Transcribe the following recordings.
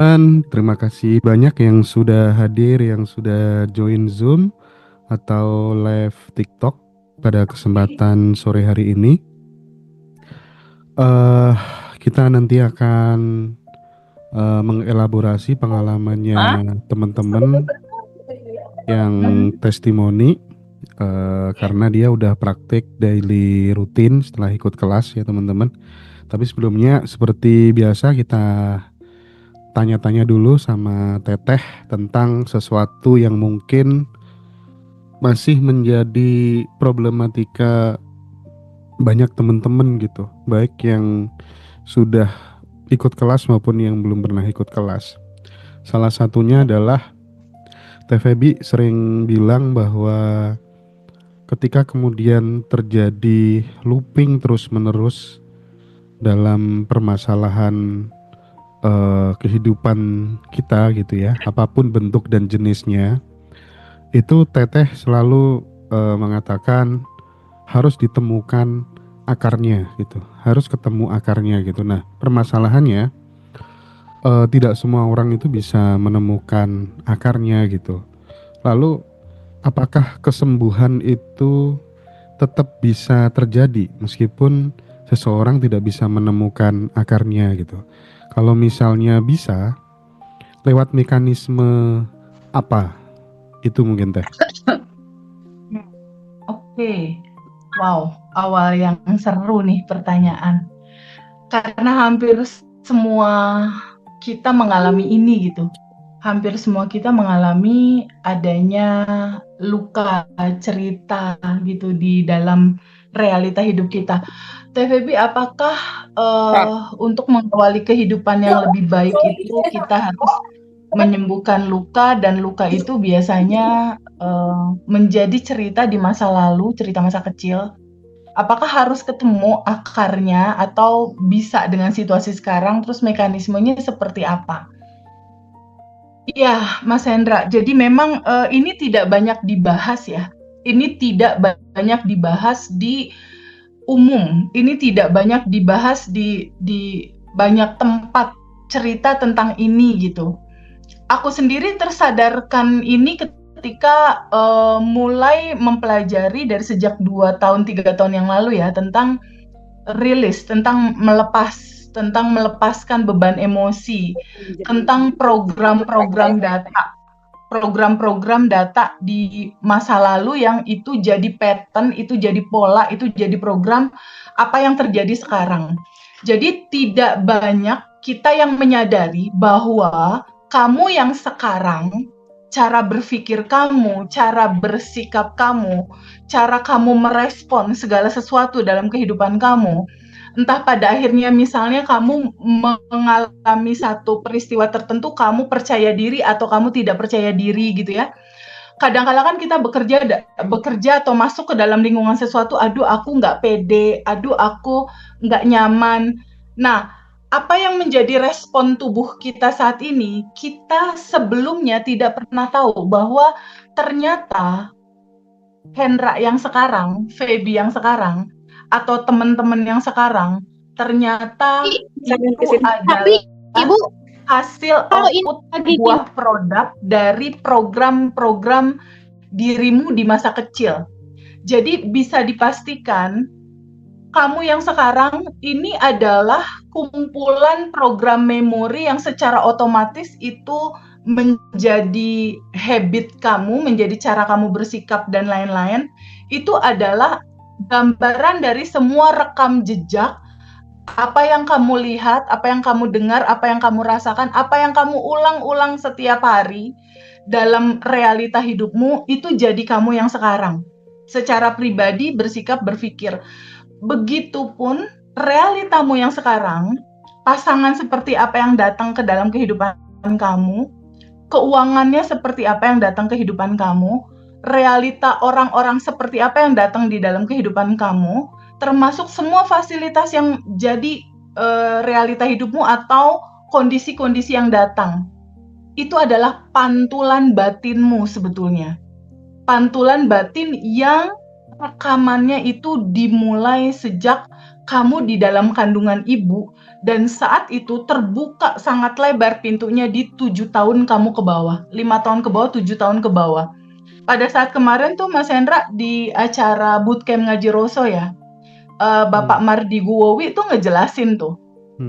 Dan terima kasih banyak yang sudah hadir, yang sudah join Zoom atau live TikTok pada kesempatan sore hari ini. eh Kita nanti akan mengelaborasi Hah? pengalamannya teman-teman yang testimoni, karena dia udah praktik daily rutin setelah ikut kelas ya teman-teman. Tapi sebelumnya seperti biasa kita tanya-tanya dulu sama Teteh tentang sesuatu yang mungkin masih menjadi problematika banyak teman-teman gitu, baik yang sudah ikut kelas maupun yang belum pernah ikut kelas. Salah satunya adalah Teh Febi sering bilang bahwa ketika kemudian terjadi looping terus-menerus dalam permasalahan kehidupan kita gitu ya, apapun bentuk dan jenisnya, itu Teteh selalu mengatakan harus ditemukan akarnya gitu, harus ketemu akarnya gitu. Nah, permasalahannya tidak semua orang itu bisa menemukan akarnya gitu. Lalu, apakah kesembuhan itu tetap bisa terjadi meskipun seseorang tidak bisa menemukan akarnya gitu? Kalau misalnya bisa, lewat mekanisme apa? Itu mungkin Teh. Oke, wow, awal yang seru nih pertanyaan. Karena hampir semua kita mengalami ini gitu. Hampir semua kita mengalami adanya luka cerita gitu di dalam realita hidup kita. TVB, apakah untuk mengawali kehidupan yang lebih baik itu kita harus menyembuhkan luka, dan luka itu biasanya menjadi cerita di masa lalu, cerita masa kecil. Apakah harus ketemu akarnya atau bisa dengan situasi sekarang, terus mekanismenya seperti apa? Iya, Mas Hendra. Jadi memang ini tidak banyak dibahas ya. Ini tidak banyak dibahas di umum. Ini tidak banyak dibahas di banyak tempat cerita tentang ini gitu. Aku sendiri tersadarkan ini ketika mulai mempelajari dari sejak 2 tahun 3 tahun yang lalu ya, tentang rilis, tentang melepaskan beban emosi, tentang program-program data di masa lalu yang itu jadi pattern, itu jadi pola, itu jadi program apa yang terjadi sekarang. Jadi tidak banyak kita yang menyadari bahwa kamu yang sekarang, cara berpikir kamu, cara bersikap kamu, cara kamu merespon segala sesuatu dalam kehidupan kamu, entah pada akhirnya misalnya kamu mengalami satu peristiwa tertentu, kamu percaya diri atau kamu tidak percaya diri gitu ya. Kadang-kala kan kita bekerja atau masuk ke dalam lingkungan sesuatu, aduh aku nggak pede, aduh aku nggak nyaman. Nah, apa yang menjadi respon tubuh kita saat ini, kita sebelumnya tidak pernah tahu bahwa ternyata Hendra yang sekarang, Feby yang sekarang, atau teman-teman yang sekarang, ternyata itu Tapi adalah Ibu, hasil kalau ini output lagi sebuah produk dari program-program dirimu di masa kecil. Jadi bisa dipastikan kamu yang sekarang ini adalah kumpulan program memori yang secara otomatis itu menjadi habit kamu, menjadi cara kamu bersikap dan lain-lain. Itu adalah gambaran dari semua rekam jejak, apa yang kamu lihat, apa yang kamu dengar, apa yang kamu rasakan, apa yang kamu ulang-ulang setiap hari dalam realita hidupmu, itu jadi kamu yang sekarang. Secara pribadi bersikap, berpikir. Begitupun realitamu yang sekarang, pasangan seperti apa yang datang ke dalam kehidupan kamu, keuangannya seperti apa yang datang ke kehidupan kamu, realita orang-orang seperti apa yang datang di dalam kehidupan kamu, termasuk semua fasilitas yang jadi realita hidupmu atau kondisi-kondisi yang datang. Itu adalah pantulan batinmu sebetulnya. Pantulan batin yang rekamannya itu dimulai sejak kamu di dalam kandungan ibu, dan saat itu terbuka sangat lebar pintunya di 7 tahun kamu ke bawah, 5 tahun ke bawah, 7 tahun ke bawah. Pada saat kemarin tuh Mas Hendra di acara bootcamp ngaji Roso ya, Bapak Mardi Guwowi tuh ngejelasin tuh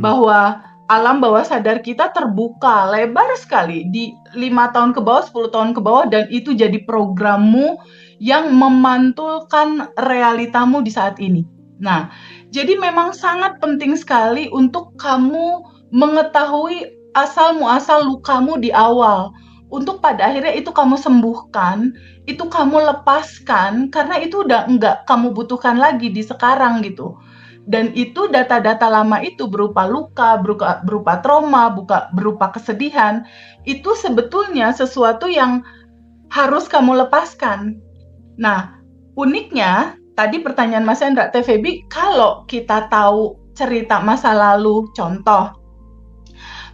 bahwa alam bawah sadar kita terbuka lebar sekali di 5 tahun ke bawah, 10 tahun ke bawah, dan itu jadi programmu yang memantulkan realitamu di saat ini. Nah, jadi memang sangat penting sekali untuk kamu mengetahui asal muasal lukamu di awal. Untuk pada akhirnya itu kamu sembuhkan, itu kamu lepaskan, karena itu udah enggak kamu butuhkan lagi di sekarang gitu. Dan itu data-data lama itu berupa luka, berupa trauma, berupa kesedihan, itu sebetulnya sesuatu yang harus kamu lepaskan. Nah, uniknya, tadi pertanyaan Mas Hendra, TVB, kalau kita tahu cerita masa lalu, contoh,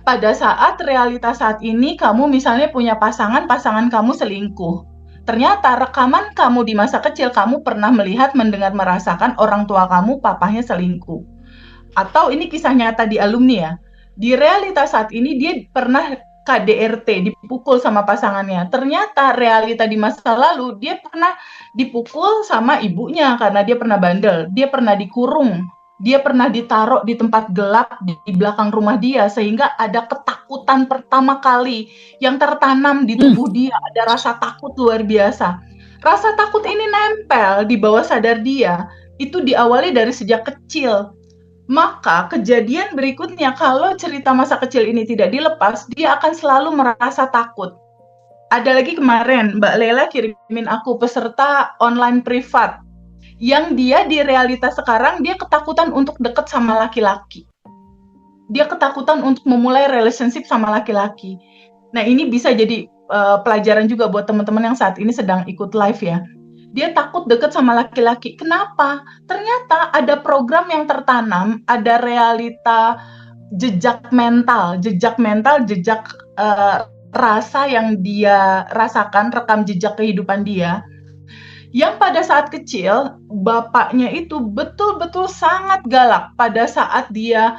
pada saat realitas saat ini kamu misalnya punya pasangan kamu selingkuh. Ternyata rekaman kamu di masa kecil kamu pernah melihat, mendengar, merasakan orang tua kamu papahnya selingkuh. Atau ini kisah nyata di alumni ya. Di realitas saat ini dia pernah KDRT, dipukul sama pasangannya. Ternyata realita di masa lalu dia pernah dipukul sama ibunya karena dia pernah bandel. Dia pernah dikurung. Dia pernah ditaruh di tempat gelap di belakang rumah dia, sehingga ada ketakutan pertama kali yang tertanam di tubuh dia. Ada rasa takut luar biasa. Rasa takut ini nempel di bawah sadar dia. Itu diawali dari sejak kecil. Maka kejadian berikutnya, kalau cerita masa kecil ini tidak dilepas, dia akan selalu merasa takut. Ada lagi kemarin, Mbak Lela kirimin aku peserta online privat, yang dia di realitas sekarang, dia ketakutan untuk deket sama laki-laki. Dia ketakutan untuk memulai relationship sama laki-laki. Nah, ini bisa jadi pelajaran juga buat teman-teman yang saat ini sedang ikut live ya. Dia takut deket sama laki-laki. Kenapa? Ternyata ada program yang tertanam, ada realita jejak mental, jejak rasa yang dia rasakan, rekam jejak kehidupan dia, yang pada saat kecil bapaknya itu betul-betul sangat galak. Pada saat dia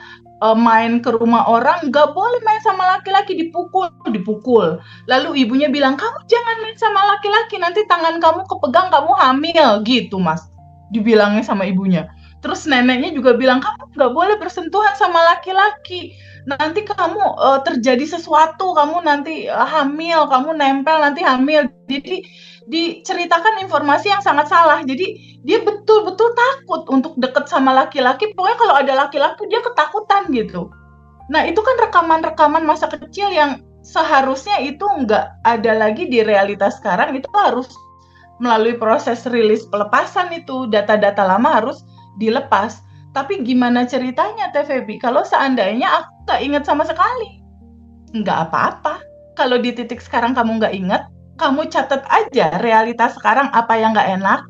main ke rumah orang, nggak boleh main sama laki-laki, dipukul. Lalu ibunya bilang, kamu jangan main sama laki-laki, nanti tangan kamu kepegang, kamu hamil, gitu Mas, dibilangnya sama ibunya. Terus neneknya juga bilang, kamu nggak boleh bersentuhan sama laki-laki, nanti kamu terjadi sesuatu, kamu nanti hamil, kamu nempel nanti hamil. Jadi diceritakan informasi yang sangat salah. Jadi dia betul-betul takut untuk deket sama laki-laki. Pokoknya kalau ada laki-laki dia ketakutan gitu. Nah, itu kan rekaman-rekaman masa kecil yang seharusnya itu nggak ada lagi di realitas sekarang. Itu harus melalui proses rilis pelepasan, itu data-data lama harus dilepas. Tapi gimana ceritanya TVB kalau seandainya aku nggak ingat sama sekali? Nggak apa-apa. Kalau di titik sekarang kamu nggak ingat, kamu catat aja realitas sekarang apa yang nggak enak,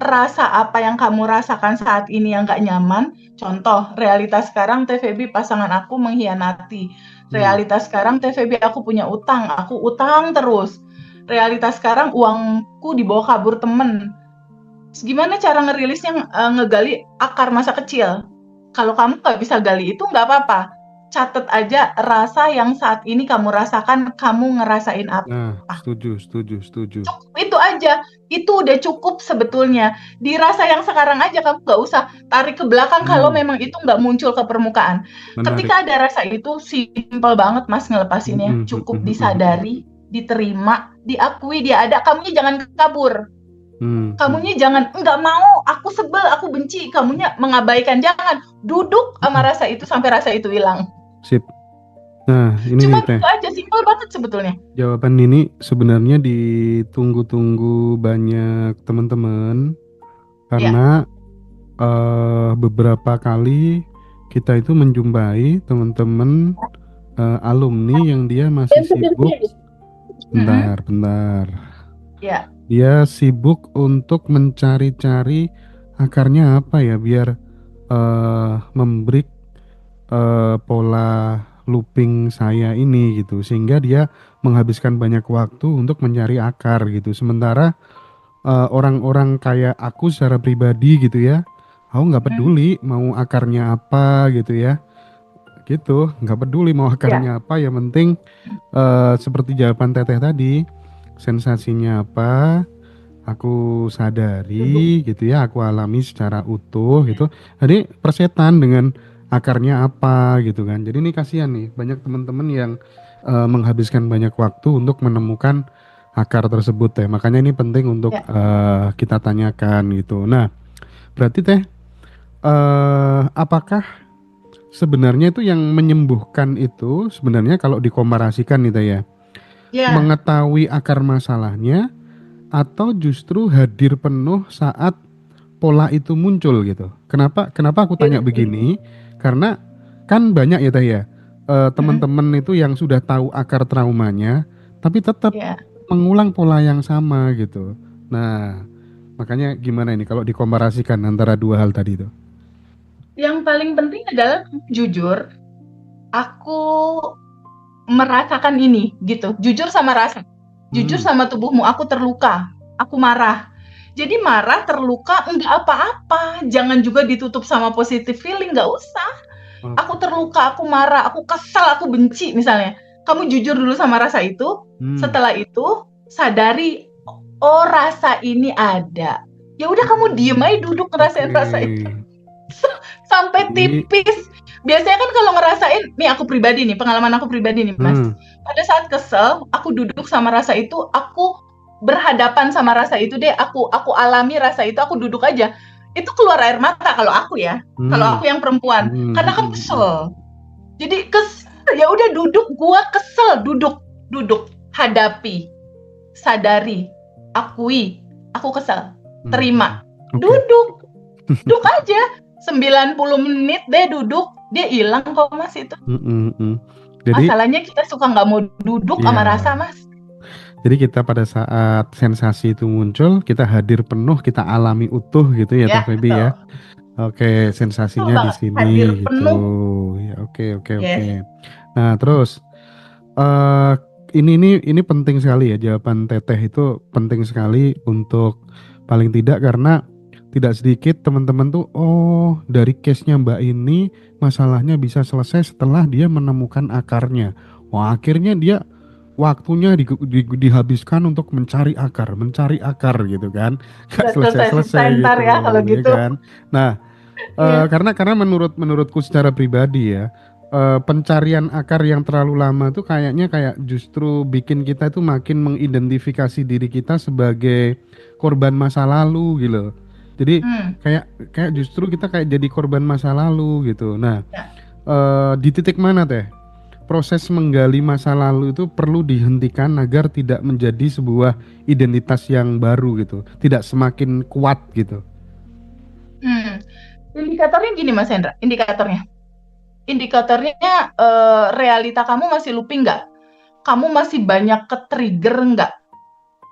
rasa apa yang kamu rasakan saat ini yang nggak nyaman. Contoh, realitas sekarang TVB pasangan aku mengkhianati. Realitas sekarang TVB aku punya utang, aku utang terus. Realitas sekarang uangku dibawa kabur temen. Gimana cara ngerilisnya, ngegali akar masa kecil? Kalau kamu nggak bisa gali itu nggak apa-apa. Catat aja rasa yang saat ini kamu rasakan, kamu ngerasain apa. Nah, setuju. Cukup itu aja, itu udah cukup sebetulnya. Di rasa yang sekarang aja, kamu nggak usah tarik ke belakang kalau memang itu nggak muncul ke permukaan. Menarik. Ketika ada rasa itu, simpel banget Mas ngelepasinnya. Cukup disadari, diterima, diakui dia ada. Kamunya jangan kabur. Kamunya jangan, nggak mau, aku sebel, aku benci. Kamunya mengabaikan, jangan. Duduk sama rasa itu sampai rasa itu hilang. Sip. Nah, ini cuma Teh, itu aja, simpel banget sebetulnya. jawaban ini sebenarnya ditunggu-tunggu banyak teman-teman karena beberapa kali kita itu menjumpai teman-teman alumni yang dia masih sibuk. Bentar. Ya. Dia sibuk untuk mencari-cari akarnya apa ya, biar membreak pola looping saya ini gitu, sehingga dia menghabiskan banyak waktu untuk mencari akar gitu. Sementara orang-orang kayak aku secara pribadi gitu ya, Aku nggak Hmm. peduli mau akarnya apa gitu ya, gitu. Nggak peduli mau Ya. akarnya apa, yang penting seperti jawaban Teteh tadi, sensasinya apa, aku Duduk. sadari gitu ya, aku alami secara utuh gitu. Jadi persetan dengan akarnya apa gitu kan. Jadi ini kasihan nih, banyak teman-teman yang menghabiskan banyak waktu untuk menemukan akar tersebut teh. Makanya ini penting untuk Ya. kita tanyakan gitu. Nah, berarti teh apakah sebenarnya itu yang menyembuhkan itu sebenarnya kalau dikomparasikan nih teh ya, Ya. mengetahui akar masalahnya atau justru hadir penuh saat pola itu muncul gitu. Kenapa kenapa aku tanya Jadi, begini? Karena kan banyak ya Teh ya, mm, teman-teman itu yang sudah tahu akar traumanya tapi tetap ya. mengulang pola yang sama gitu. Nah, makanya gimana ini kalau dikomparasikan antara dua hal tadi itu? Yang paling penting adalah jujur. Aku merasakan ini gitu. Jujur sama rasa. Jujur Hmm, sama tubuhmu. Aku terluka. Aku marah. Jadi marah, terluka, enggak apa-apa. Jangan juga ditutup sama positive feeling, enggak usah. Aku oke. terluka, aku marah, aku kesal, aku benci misalnya. Kamu jujur dulu sama rasa itu. Hmm, Setelah itu sadari, oh rasa ini ada. Ya udah kamu diem aja duduk ngerasain oke. rasa itu sampai Jadi, tipis. Biasanya kan kalau ngerasain, nih aku pribadi nih, pengalaman aku pribadi nih Mas. hmm, Pada saat kesel, aku duduk sama rasa itu, aku berhadapan sama rasa itu deh, aku alami rasa itu, aku duduk aja. Itu keluar air mata kalau aku ya. Kalau hmm, aku yang perempuan, hmm, karena kan hmm, hmm, kesel. Jadi kesel, ya udah duduk, gua kesel, duduk, duduk, hadapi, sadari, akui, aku kesel, hmm, hmm. terima, Oke. duduk, duduk aja. 90 menit deh duduk, dia hilang kok Mas itu. Hmm, hmm, hmm. Jadi, Masalahnya kita suka nggak mau duduk iya. sama rasa Mas. Jadi kita pada saat sensasi itu muncul, kita hadir penuh, kita alami utuh gitu ya Teh Ya, Feby ya. betul. Oke, Betul sensasinya di banget. sini Hadir gitu. penuh. Ya, oke, oke, oke. Yes. Nah, terus eh ini penting sekali ya, jawaban Teteh itu penting sekali untuk paling tidak, karena tidak sedikit teman-teman tuh, oh dari case-nya Mbak ini masalahnya bisa selesai setelah dia menemukan akarnya. Wah, akhirnya dia waktunya dihabiskan untuk mencari akar gitu kan. Gak Udah selesai-selesai selesai-selesai ntar gitu, ya kalau ya gitu. kan. Nah, Iya. karena menurutku secara pribadi ya, pencarian akar yang terlalu lama tuh kayaknya kayak justru bikin kita itu makin mengidentifikasi diri kita sebagai korban masa lalu gitu. Jadi Hmm. kayak kayak justru kita kayak jadi korban masa lalu gitu. Nah, Ya. di titik mana teh proses menggali masa lalu itu perlu dihentikan agar tidak menjadi sebuah identitas yang baru gitu, tidak semakin kuat gitu. Hmm. Indikatornya gini Mas Hendra, indikatornya. Indikatornya realita kamu masih looping nggak? Kamu masih banyak ke-trigger nggak?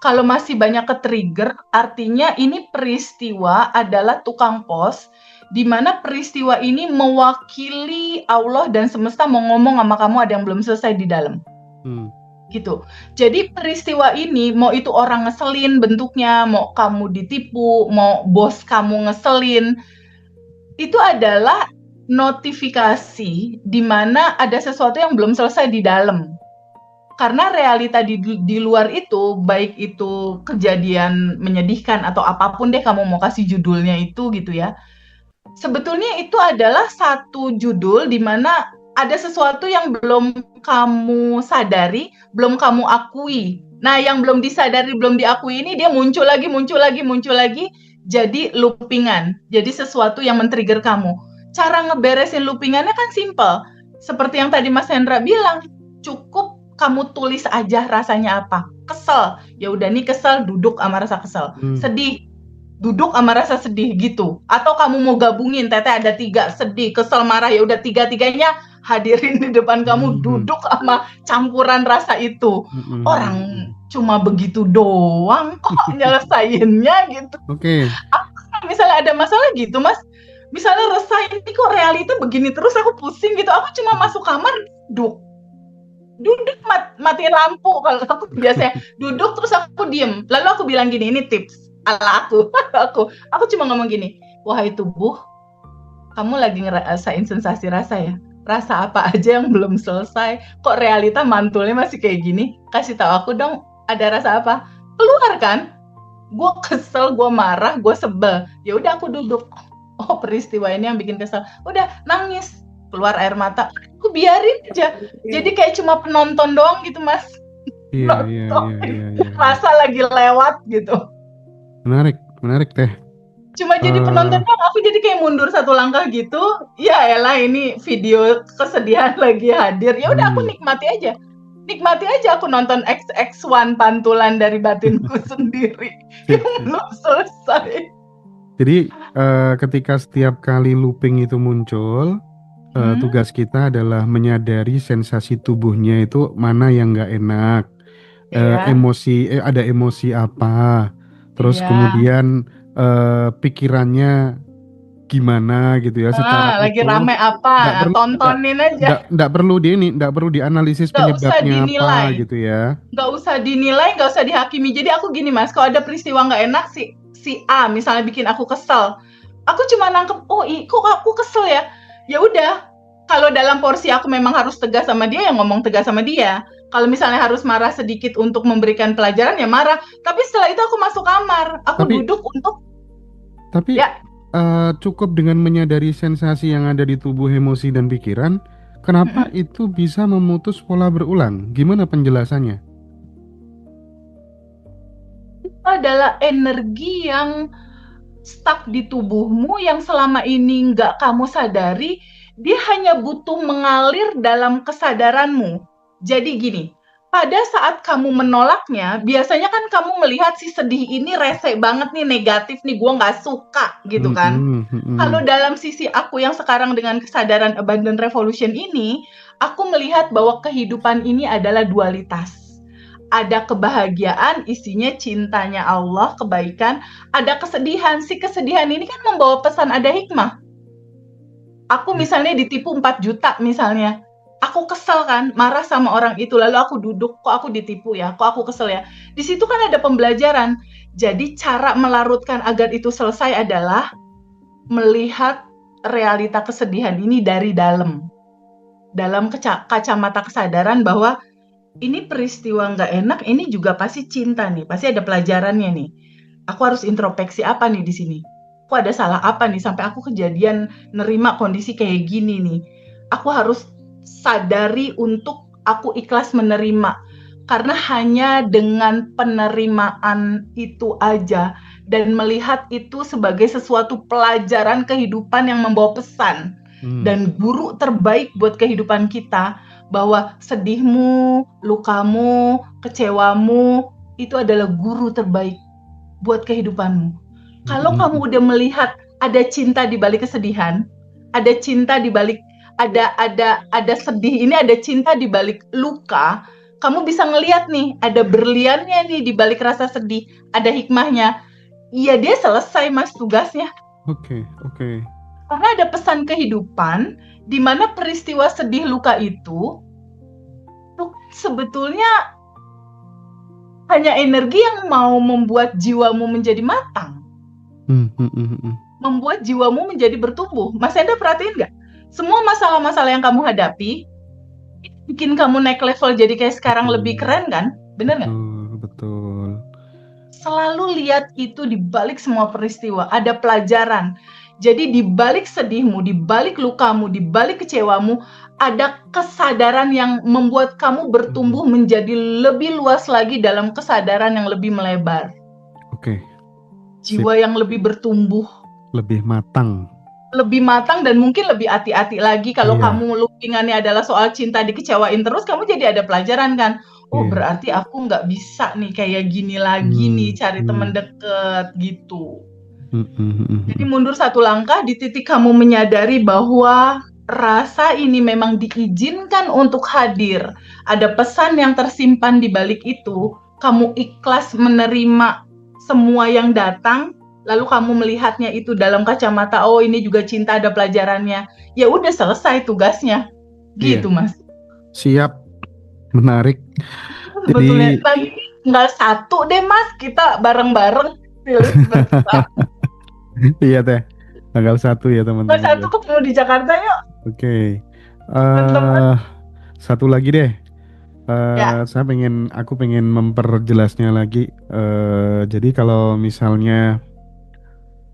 Kalau masih banyak ke-trigger, artinya ini peristiwa adalah tukang pos, di mana peristiwa ini mewakili Allah dan semesta mau ngomong sama kamu ada yang belum selesai di dalam. Hmm. Gitu. Jadi peristiwa ini, mau itu orang ngeselin bentuknya, mau kamu ditipu, mau bos kamu ngeselin, itu adalah notifikasi di mana ada sesuatu yang belum selesai di dalam. Karena realita di luar itu, baik itu kejadian menyedihkan atau apapun deh kamu mau kasih judulnya itu gitu ya. Sebetulnya itu adalah satu judul di mana ada sesuatu yang belum kamu sadari, belum kamu akui. Nah, yang belum disadari, belum diakui ini dia muncul lagi, muncul lagi, muncul lagi, jadi loopingan. Jadi sesuatu yang men-trigger kamu. Cara ngeberesin loopingannya kan simple. Seperti yang tadi Mas Hendra bilang, cukup kamu tulis aja rasanya apa. Kesel, ya udah nih kesel, duduk sama rasa kesel. Hmm. Sedih, duduk sama rasa sedih gitu. Atau kamu mau gabungin, Teteh ada 3, sedih, kesel, marah, ya udah 3-3-nya hadirin di depan kamu, Hmm. duduk sama campuran rasa itu. Hmm. Hmm. Orang Hmm. cuma begitu doang kok nyelesainnya gitu. Oke. Aku misalnya ada masalah gitu Mas, misalnya resah ini kok realita begini terus, aku pusing gitu, aku cuma masuk kamar, duduk duduk matiin lampu. Kalau aku biasanya duduk terus aku diem, lalu aku bilang gini, ini tips ala aku aku cuma ngomong gini, wahai tubuh, kamu lagi ngerasain sensasi rasa ya? Rasa apa aja yang belum selesai? Kok realita mantulnya masih kayak gini? Kasih tahu aku dong, ada rasa apa? Keluar kan? Gue kesel, gue marah, gue sebel. Ya udah aku duduk. Oh, peristiwa ini yang bikin kesel. Udah nangis, keluar air mata. Aku biarin aja. Jadi kayak cuma penonton doang gitu, Mas. Iya, iya, iya. Rasa lagi lewat gitu. Menarik Teh. Cuma jadi penonton doang, aku jadi kayak mundur satu langkah gitu. Ya elah, ini video kesedihan lagi hadir. Ya udah aku nikmati aja aku nonton XX1 pantulan dari batinku sendiri yang belum selesai. Jadi ketika setiap kali looping itu muncul, tugas kita adalah menyadari sensasi tubuhnya itu mana yang nggak enak, emosi, ada emosi apa, terus kemudian pikirannya gimana gitu ya. Secara lagi rame apa, tontonin aja. Nggak perlu dianalisis penyebabnya apa gitu ya. Nggak usah dinilai, nggak usah dihakimi. Jadi aku gini Mas, kalau ada peristiwa nggak enak si A misalnya bikin aku kesel, aku cuma nangkep, oh kok aku kesel ya. Ya udah, kalau dalam porsi aku memang harus tegas sama dia, ya ngomong tegas sama dia. Kalau misalnya harus marah sedikit untuk memberikan pelajaran, ya marah. Tapi setelah itu aku masuk kamar, aku duduk untuk. Tapi cukup dengan menyadari sensasi yang ada di tubuh, emosi dan pikiran. Kenapa itu bisa memutus pola berulang? Gimana penjelasannya? Itu adalah energi yang stuck di tubuhmu yang selama ini nggak kamu sadari, dia hanya butuh mengalir dalam kesadaranmu. Jadi gini, pada saat kamu menolaknya, biasanya kan kamu melihat si sedih ini rese banget nih, negatif nih, gue nggak suka gitu kan. Kalau dalam sisi aku yang sekarang dengan kesadaran Abundant Revolution ini, aku melihat bahwa kehidupan ini adalah dualitas. Ada kebahagiaan, isinya cintanya Allah, kebaikan. Ada kesedihan. Si kesedihan ini kan membawa pesan, ada hikmah. Aku misalnya ditipu 4 juta misalnya. Aku kesel kan, marah sama orang itu. Lalu aku duduk, kok aku ditipu ya? Kok aku kesel ya? Di situ kan ada pembelajaran. Jadi cara melarutkan agar itu selesai adalah melihat realita kesedihan ini dari dalam. Dalam kacamata kesadaran bahwa ini peristiwa nggak enak, ini juga pasti cinta nih, pasti ada pelajarannya nih. Aku harus introspeksi apa nih di sini? Aku ada salah apa nih sampai aku kejadian nerima kondisi kayak gini nih? Aku harus sadari untuk aku ikhlas menerima. Karena hanya dengan penerimaan itu aja dan melihat itu sebagai sesuatu pelajaran kehidupan yang membawa pesan dan guru terbaik buat kehidupan kita. Bahwa sedihmu, lukamu, kecewamu itu adalah guru terbaik buat kehidupanmu. Kalau kamu udah melihat ada cinta di balik kesedihan, ada cinta di balik ada sedih ini, ada cinta di balik luka, kamu bisa ngelihat nih ada berliannya nih di balik rasa sedih, ada hikmahnya. Iya, dia selesai Mas tugasnya. Oke. Karena ada pesan kehidupan di mana peristiwa sedih luka itu sebetulnya hanya energi yang mau membuat jiwamu menjadi matang. Membuat jiwamu menjadi bertumbuh. Mas Enda perhatiin nggak? Semua masalah-masalah yang kamu hadapi bikin kamu naik level jadi kayak sekarang lebih keren kan? Bener nggak? Betul. Selalu lihat itu di balik semua peristiwa. Ada pelajaran. Jadi di balik sedihmu, di balik lukamu, di balik kecewamu, ada kesadaran yang membuat kamu bertumbuh menjadi lebih luas lagi dalam kesadaran yang lebih melebar. Oke. Jiwa yang lebih bertumbuh. Lebih matang Dan mungkin lebih hati-hati lagi. Kalau kamu loopingannya adalah soal cinta dikecewain terus, kamu jadi ada pelajaran kan. Oh berarti aku nggak bisa nih kayak gini lagi nih cari teman deket gitu. Jadi mundur satu langkah di titik kamu menyadari bahwa rasa ini memang diizinkan untuk hadir. Ada pesan yang tersimpan di balik itu. Kamu ikhlas menerima semua yang datang. Lalu kamu melihatnya itu dalam kacamata, oh ini juga cinta, ada pelajarannya. Ya udah selesai tugasnya. Gitu Mas. Siap. Menarik. Sebetulnya tinggal satu deh Mas, kita bareng-bareng. Iya Teh. Tanggal 1 ya Mas teman-teman satu ya. ketemu di Jakarta yuk, Oke. teman-teman. eh Satu lagi deh. Ya, Aku pengen memperjelasnya lagi. Jadi kalau misalnya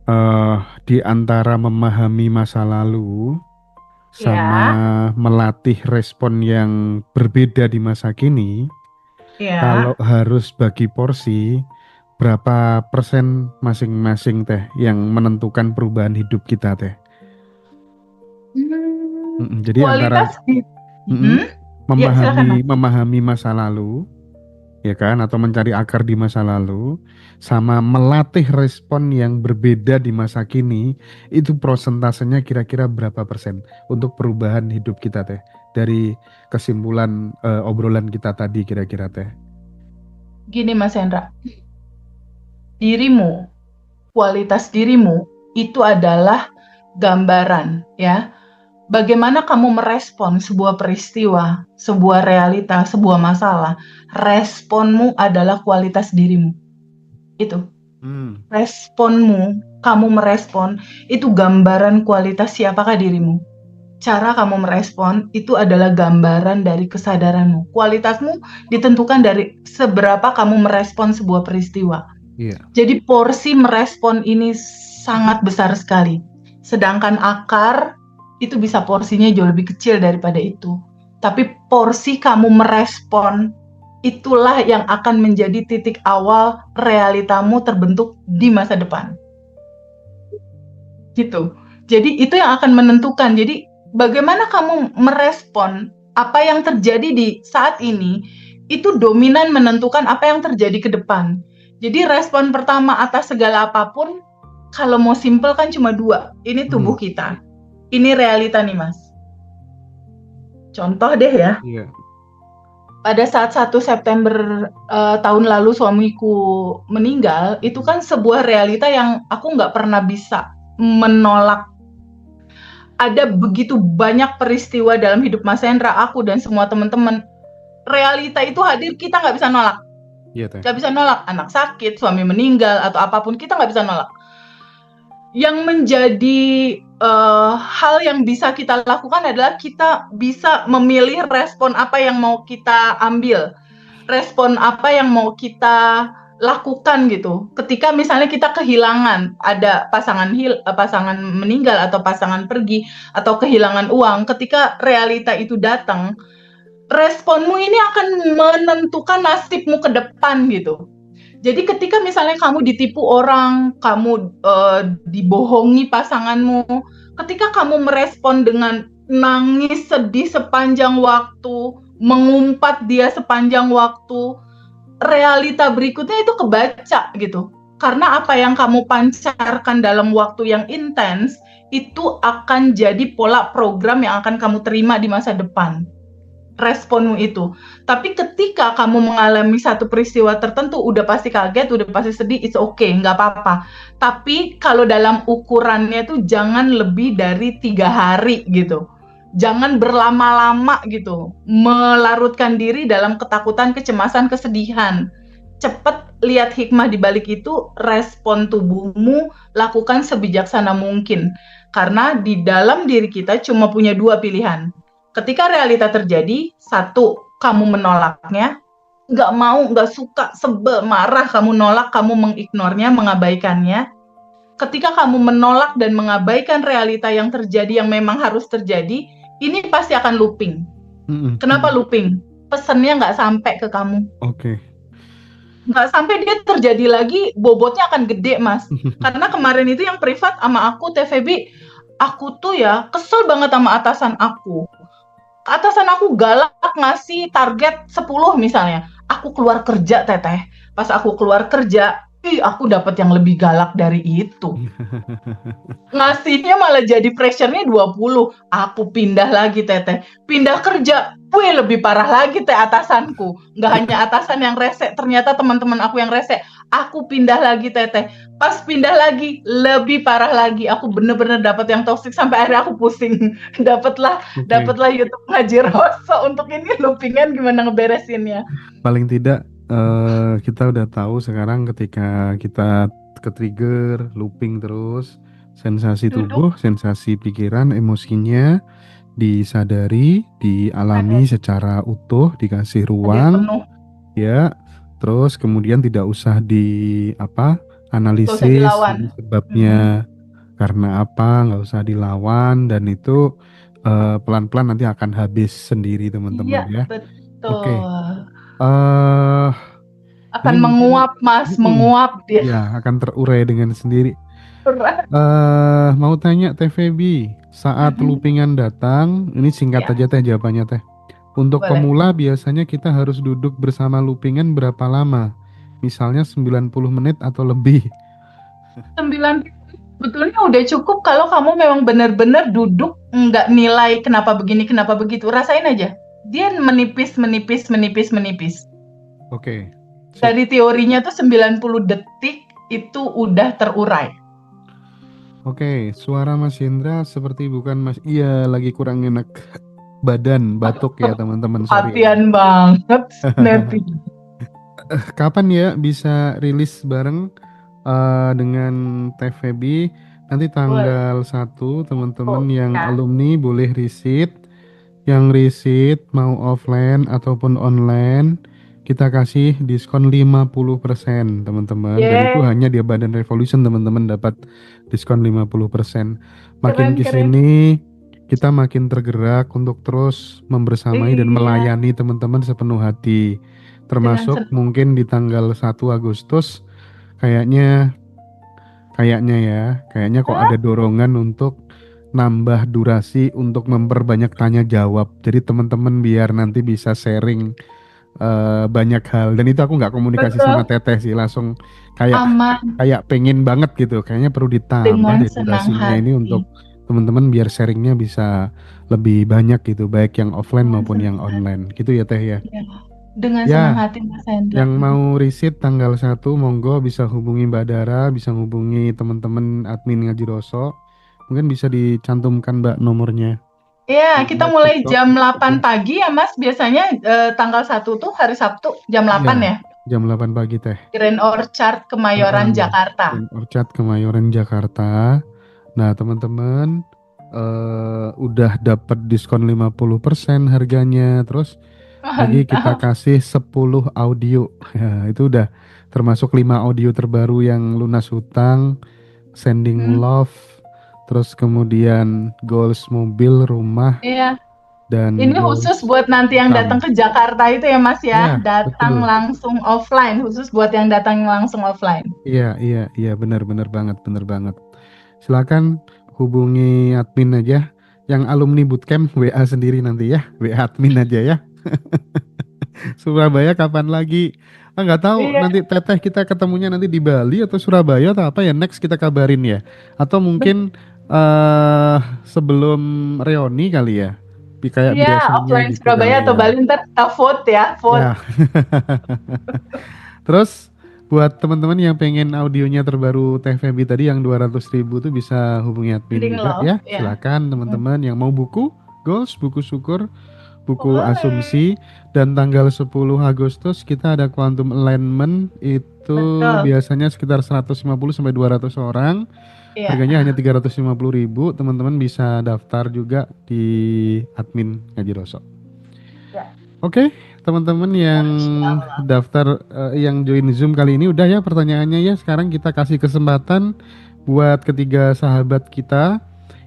eh di antara memahami masa lalu sama ya, melatih respon yang berbeda di masa kini, kalau ya. harus bagi porsi, berapa persen masing-masing teh yang menentukan perubahan hidup kita teh? Jadi antara Kualitas di, mm-mm, Hmm? Ya silakan Mas. memahami masa lalu, ya kan, atau mencari akar di masa lalu, sama melatih respon yang berbeda di masa kini, itu prosentasenya kira-kira berapa persen untuk perubahan hidup kita teh? Dari kesimpulan obrolan kita tadi kira-kira teh. Gini Mas Hendra, dirimu, kualitas dirimu itu adalah gambaran ya. Bagaimana kamu merespon sebuah peristiwa, sebuah realita, sebuah masalah. Responmu adalah kualitas dirimu. Itu. Hmm. Responmu, kamu merespon, itu gambaran kualitas siapakah dirimu. Cara kamu merespon itu adalah gambaran dari kesadaranmu. Kualitasmu ditentukan dari seberapa kamu merespon sebuah peristiwa. Iya. Jadi porsi merespon ini sangat besar sekali. Sedangkan akar itu bisa porsinya jauh lebih kecil daripada itu. Tapi porsi kamu merespon itulah yang akan menjadi titik awal realitamu terbentuk di masa depan. Gitu. Jadi itu yang akan menentukan. Jadi bagaimana kamu merespon apa yang terjadi di saat ini itu dominan menentukan apa yang terjadi ke depan. Jadi respon pertama atas segala apapun, kalau mau simple kan cuma dua. Ini tubuh kita. Ini realita nih Mas. Contoh deh ya. Iya. Pada saat 1 September tahun lalu suamiku meninggal, itu kan sebuah realita yang aku nggak pernah bisa menolak. Ada begitu banyak peristiwa dalam hidup Mas Hendra, aku dan semua teman-teman. Realita itu hadir, kita nggak bisa nolak. Iya teh. Nggak bisa nolak. Anak sakit, suami meninggal, atau apapun, kita nggak bisa nolak. Yang menjadi hal yang bisa kita lakukan adalah kita bisa memilih respon apa yang mau kita ambil. Respon apa yang mau kita lakukan gitu. Ketika misalnya kita kehilangan, ada pasangan meninggal atau pasangan pergi atau kehilangan uang, ketika realita itu datang, responmu ini akan menentukan nasibmu ke depan gitu. Jadi ketika misalnya kamu ditipu orang, kamu dibohongi pasanganmu, ketika kamu merespon dengan nangis sedih sepanjang waktu, mengumpat dia sepanjang waktu, realita berikutnya itu kebaca gitu. Karena apa yang kamu pancarkan dalam waktu yang intens, itu akan jadi pola program yang akan kamu terima di masa depan. Responmu itu. Tapi ketika kamu mengalami satu peristiwa tertentu, udah pasti kaget, udah pasti sedih, it's okay, nggak apa-apa. Tapi kalau dalam ukurannya tuh jangan lebih dari 3 hari gitu. Jangan berlama-lama gitu, melarutkan diri dalam ketakutan, kecemasan, kesedihan. Cepet lihat hikmah di balik itu, respon tubuhmu lakukan sebijaksana mungkin. Karena di dalam diri kita cuma punya 2 pilihan. Ketika realita terjadi, satu, kamu menolaknya, nggak mau, nggak suka, sebel, marah, kamu nolak, kamu mengignornya, mengabaikannya. Ketika kamu menolak dan mengabaikan realita yang terjadi, yang memang harus terjadi, ini pasti akan looping. Kenapa looping? Pesannya nggak sampai ke kamu. Oke. Nggak sampai dia terjadi lagi, bobotnya akan gede, Mas. Karena kemarin itu yang privat sama aku, TVB, aku tuh ya kesel banget sama atasan aku. Atasan aku galak ngasih target 10 misalnya. Aku keluar kerja, Teteh. Pas aku keluar kerja, aku dapat yang lebih galak dari itu. Ngasihnya malah jadi pressure-nya 20. Aku pindah lagi, Teteh. Pindah kerja, lebih parah lagi, Teh, atasanku. Nggak hanya atasan yang rese, ternyata teman-teman aku yang rese. Aku pindah lagi, Teteh. Pas pindah lagi, lebih parah lagi. Aku bener-bener dapat yang toxic sampai akhirnya aku pusing. Dapatlah YouTube Ngaji Roso untuk ini loopingan gimana ngeberesinnya. Paling tidak kita udah tahu sekarang ketika kita ke trigger looping terus Sensasi Duduk tubuh, sensasi pikiran, emosinya disadari, ada dialami secara utuh, dikasih hadir ruang, penuh, ya. Terus kemudian tidak usah di apa nggak usah analisis dilawan. ini Mm-mm. sebabnya karena apa, nggak usah dilawan dan itu pelan-pelan nanti akan habis sendiri Iya, teman-teman ya. Oke, betul. eh Akan ini mungkin menguap, Mas, mm-mm, menguap dia. ya akan terurai dengan sendiri. Mau tanya Teh Feby, saat Mm-mm. loopingan datang, ini singkat Ya, aja Teh jawabannya Teh. Untuk boleh. pemula biasanya kita harus duduk bersama loopingan berapa lama? Misalnya 90 menit atau lebih. 9 sebetulnya udah cukup kalau kamu memang benar-benar duduk nggak nilai kenapa begini kenapa begitu, rasain aja dia menipis menipis menipis menipis. Oke, sip. Dari teorinya tuh 90 detik itu udah terurai. Oke, suara Mas Hendra seperti bukan Mas. Iya, lagi kurang enak badan, batuk ya teman-teman, sorry ya. Perhatian banget Snappy. Kapan ya bisa rilis bareng dengan Teh Feby? Nanti Boleh. tanggal 1 teman-teman Oh, yang ya. alumni boleh riset. Yang riset mau offline ataupun online, kita kasih diskon 50% teman-teman. Dan itu Yeay, hanya di Badan Revolution teman-teman dapat diskon 50%. Makin keren keren. kesini kita makin tergerak untuk terus membersamai dan Iya, melayani teman-teman sepenuh hati. dengan Termasuk senang. mungkin di tanggal 1 Agustus kayaknya kayaknya kok ada dorongan untuk nambah durasi untuk memperbanyak tanya jawab. Jadi teman-teman biar nanti bisa sharing banyak hal. Dan itu aku nggak komunikasi sama Betul, Teteh sih, langsung kayak aman, kayak pengen banget gitu. Kayaknya perlu ditambah dengan deh senang durasinya ini hati, untuk teman-teman biar sharingnya bisa lebih banyak gitu, baik yang offline dengan maupun senang yang hati. online. Gitu ya Teh ya. Ya, dengan senang Ya, hati Mas Hendra. yang mau riset tanggal 1 monggo bisa hubungi Mbak Dara, bisa hubungi teman-teman admin Ngaji Roso. Mungkin bisa dicantumkan Mbak nomornya. Ya, kita Nomor mulai TikTok jam juga. 8 pagi ya Mas. Biasanya tanggal 1 tuh hari Sabtu jam Iya, 8 ya. jam 8 pagi Teh. Grand Orchard Heeh, Kemayoran Jakarta. Grand Orchard Kemayoran Jakarta. Nah, teman-teman udah dapat diskon 50% harganya. Terus lagi kita Mantap. kasih 10 audio. Ya, itu udah termasuk 5 audio terbaru yang lunas hutang, sending Hmm, love, terus kemudian goals mobil, rumah, iya. dan Ini khusus goals buat nanti yang datang income. ke Jakarta itu ya Mas ya. Ya, Datang betul. langsung offline. Khusus buat yang datang langsung offline. Iya, iya, iya, benar-benar banget, benar banget. Silakan hubungi admin aja. Yang alumni bootcamp WA sendiri nanti ya, WA admin aja ya. Surabaya kapan lagi? Ah, nggak tahu Iya, nanti Teteh kita ketemunya nanti di Bali atau Surabaya atau apa ya, next kita kabarin ya. Atau mungkin eh sebelum reuni kali ya. Kayak iya, biasanya offline gitu Surabaya kali atau ya. Bali ntar kita vote ya, vote. Ya. Terus buat teman-teman yang pengen audionya terbaru Teh Feby tadi yang 200.000 tuh bisa hubungi admin Ending juga love ya. ya. Silakan Hmm. teman-teman yang mau buku, goals, buku syukur, buku Boleh. asumsi, dan tanggal 10 Agustus kita ada quantum alignment itu Betul. biasanya sekitar 150 sampai 200 orang. Iya. Harganya hanya 350.000. Teman-teman bisa daftar juga di admin Ngaji Rosok. Ya. Oke, teman-teman yang Masya Allah. daftar yang join Zoom kali ini udah ya pertanyaannya ya. Sekarang kita kasih kesempatan buat ketiga sahabat kita.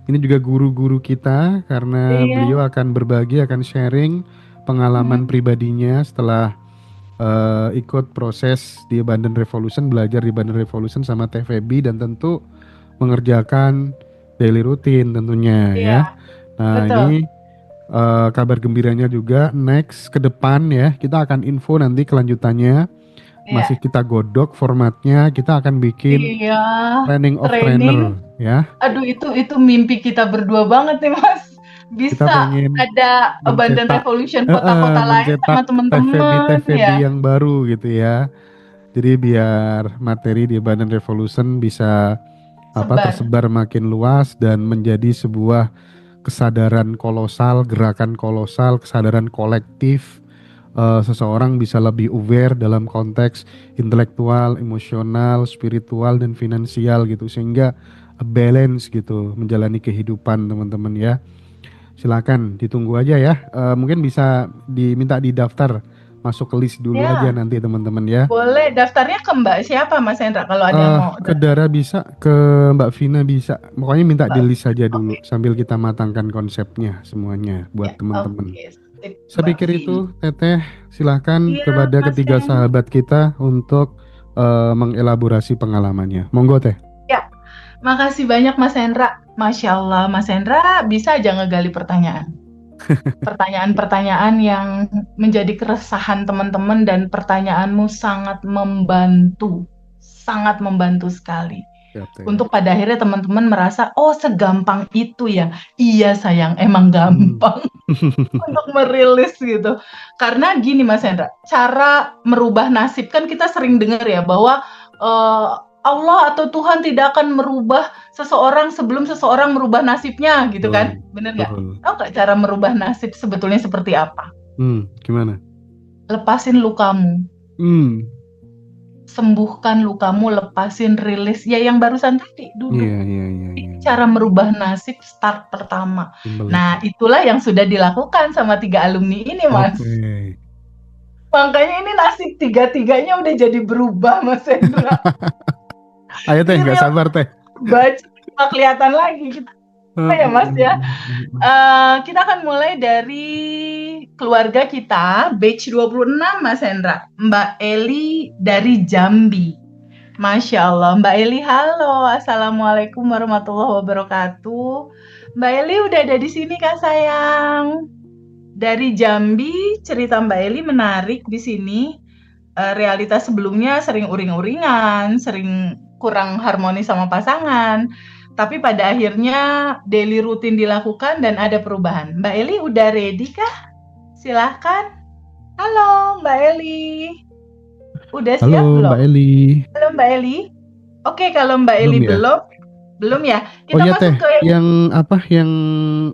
Ini juga guru-guru kita karena Iya. beliau akan berbagi, akan sharing pengalaman Hmm. pribadinya setelah ikut proses di Bandung Revolution, belajar di Bandung Revolution sama TVB dan tentu mengerjakan daily routine tentunya Iya. ya. Nah, Betul. ini kabar gembiranya juga next ke depan ya kita akan info nanti kelanjutannya masih Iya. kita godok formatnya kita akan bikin Iya. training of Training. trainer ya Aduh, itu mimpi kita berdua banget nih, Mas. kita Bisa pengen ada Abundant mencetak Revolution kota-kota lain mencetak sama temen-temen TVB ya. yang baru gitu ya jadi biar materi di Bandung Revolution bisa Sebar. tersebar makin luas dan menjadi sebuah kesadaran kolosal, gerakan kolosal, kesadaran kolektif. Seseorang bisa lebih aware dalam konteks intelektual, emosional, spiritual, dan finansial gitu, sehingga balance gitu menjalani kehidupan teman-teman ya. Silakan ditunggu aja ya. Mungkin bisa diminta didaftar masuk ke list dulu aja Ya, nanti teman-teman ya. boleh. Daftarnya ke Mbak siapa, Mas Hendra, kalau ada yang mau Ke daftar? Dara bisa, ke Mbak Vina bisa. Pokoknya minta di Mbak. list aja dulu Oke, sambil kita matangkan konsepnya semuanya buat ya. teman-teman. Oke, sip, Saya Mbak pikir Vin. itu Teteh, silakan Iya, kepada Mas ketiga Hendra. sahabat kita untuk mengelaborasi pengalamannya. Monggo Teh. Ya, makasih banyak Mas Hendra. Masya Allah, Mas Hendra bisa aja ngegali pertanyaan. Pertanyaan-pertanyaan yang menjadi keresahan teman-teman dan pertanyaanmu sangat membantu sekali. Siap, Teh. Untuk pada akhirnya teman-teman merasa, oh segampang itu ya. Iya sayang, emang Hmm. gampang untuk merilis gitu. Karena gini Mas Hendra, cara merubah nasib kan kita sering dengar ya bahwa eh, Allah atau Tuhan tidak akan merubah seseorang sebelum seseorang merubah nasibnya gitu kan? Betul, Bener nggak? betul. Tahu nggak cara merubah nasib sebetulnya seperti apa? Gimana? Lepasin lukamu, Hmm, sembuhkan lukamu, lepasin rilis. Ya yang barusan tadi duduk. iya, iya, iya, iya, iya. Cara merubah nasib start pertama. Simpel itu. Nah, itulah yang sudah dilakukan sama 3 alumni ini, Mas. Oke. Makanya ini nasib tiga-tiganya udah jadi berubah, Mas Hendra. Ayo Teh, Ini nggak real sabar Teh. baca nggak kelihatan lagi kita ya, Mas ya. Kita akan mulai dari keluarga kita, batch 26, Mas Hendra. Mbak Eli dari Jambi. Masya Allah, Mbak Eli, halo. Assalamualaikum warahmatullahi wabarakatuh. Mbak Eli udah ada di sini, Kak sayang. Dari Jambi, cerita Mbak Eli menarik di sini. Realitas sebelumnya sering uring-uringan, sering kurang harmonis sama pasangan. Tapi pada akhirnya daily rutin dilakukan dan ada perubahan. Mbak Eli udah ready kah? Silahkan. Halo Mbak Eli. Udah Halo siap Mbak belum? Eli. Halo Mbak Eli. Oke, kalau Mbak Belum Eli ya? belum ya. Oh Kita iya Teh, masuk ke yang apa yang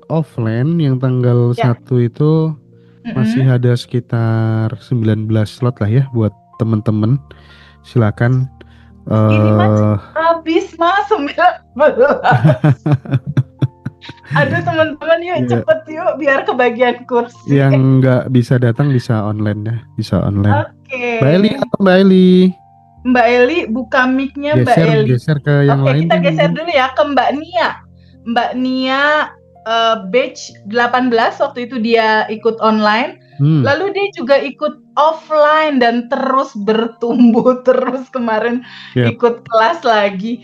offline yang tanggal ya. 1 itu masih Mm-mm. ada sekitar 19 slot lah ya buat temen-temen. Silakan. Ini Mas eh habis Mas 19. Aduh teman-teman yuk ya, cepet yuk biar kebagian kursi. yang nggak bisa datang bisa online ya, bisa online. Oke. Mbak Eli, apa Mbak Eli? Mbak Eli buka mic-nya Mbak Geser, Eli. geser ke yang Oke, lain kita Teh geser mungkin. dulu ya ke Mbak Nia. Mbak Nia batch 18 waktu itu dia ikut online. Hmm, Lalu dia juga ikut offline dan terus bertumbuh terus kemarin siap. ikut kelas lagi.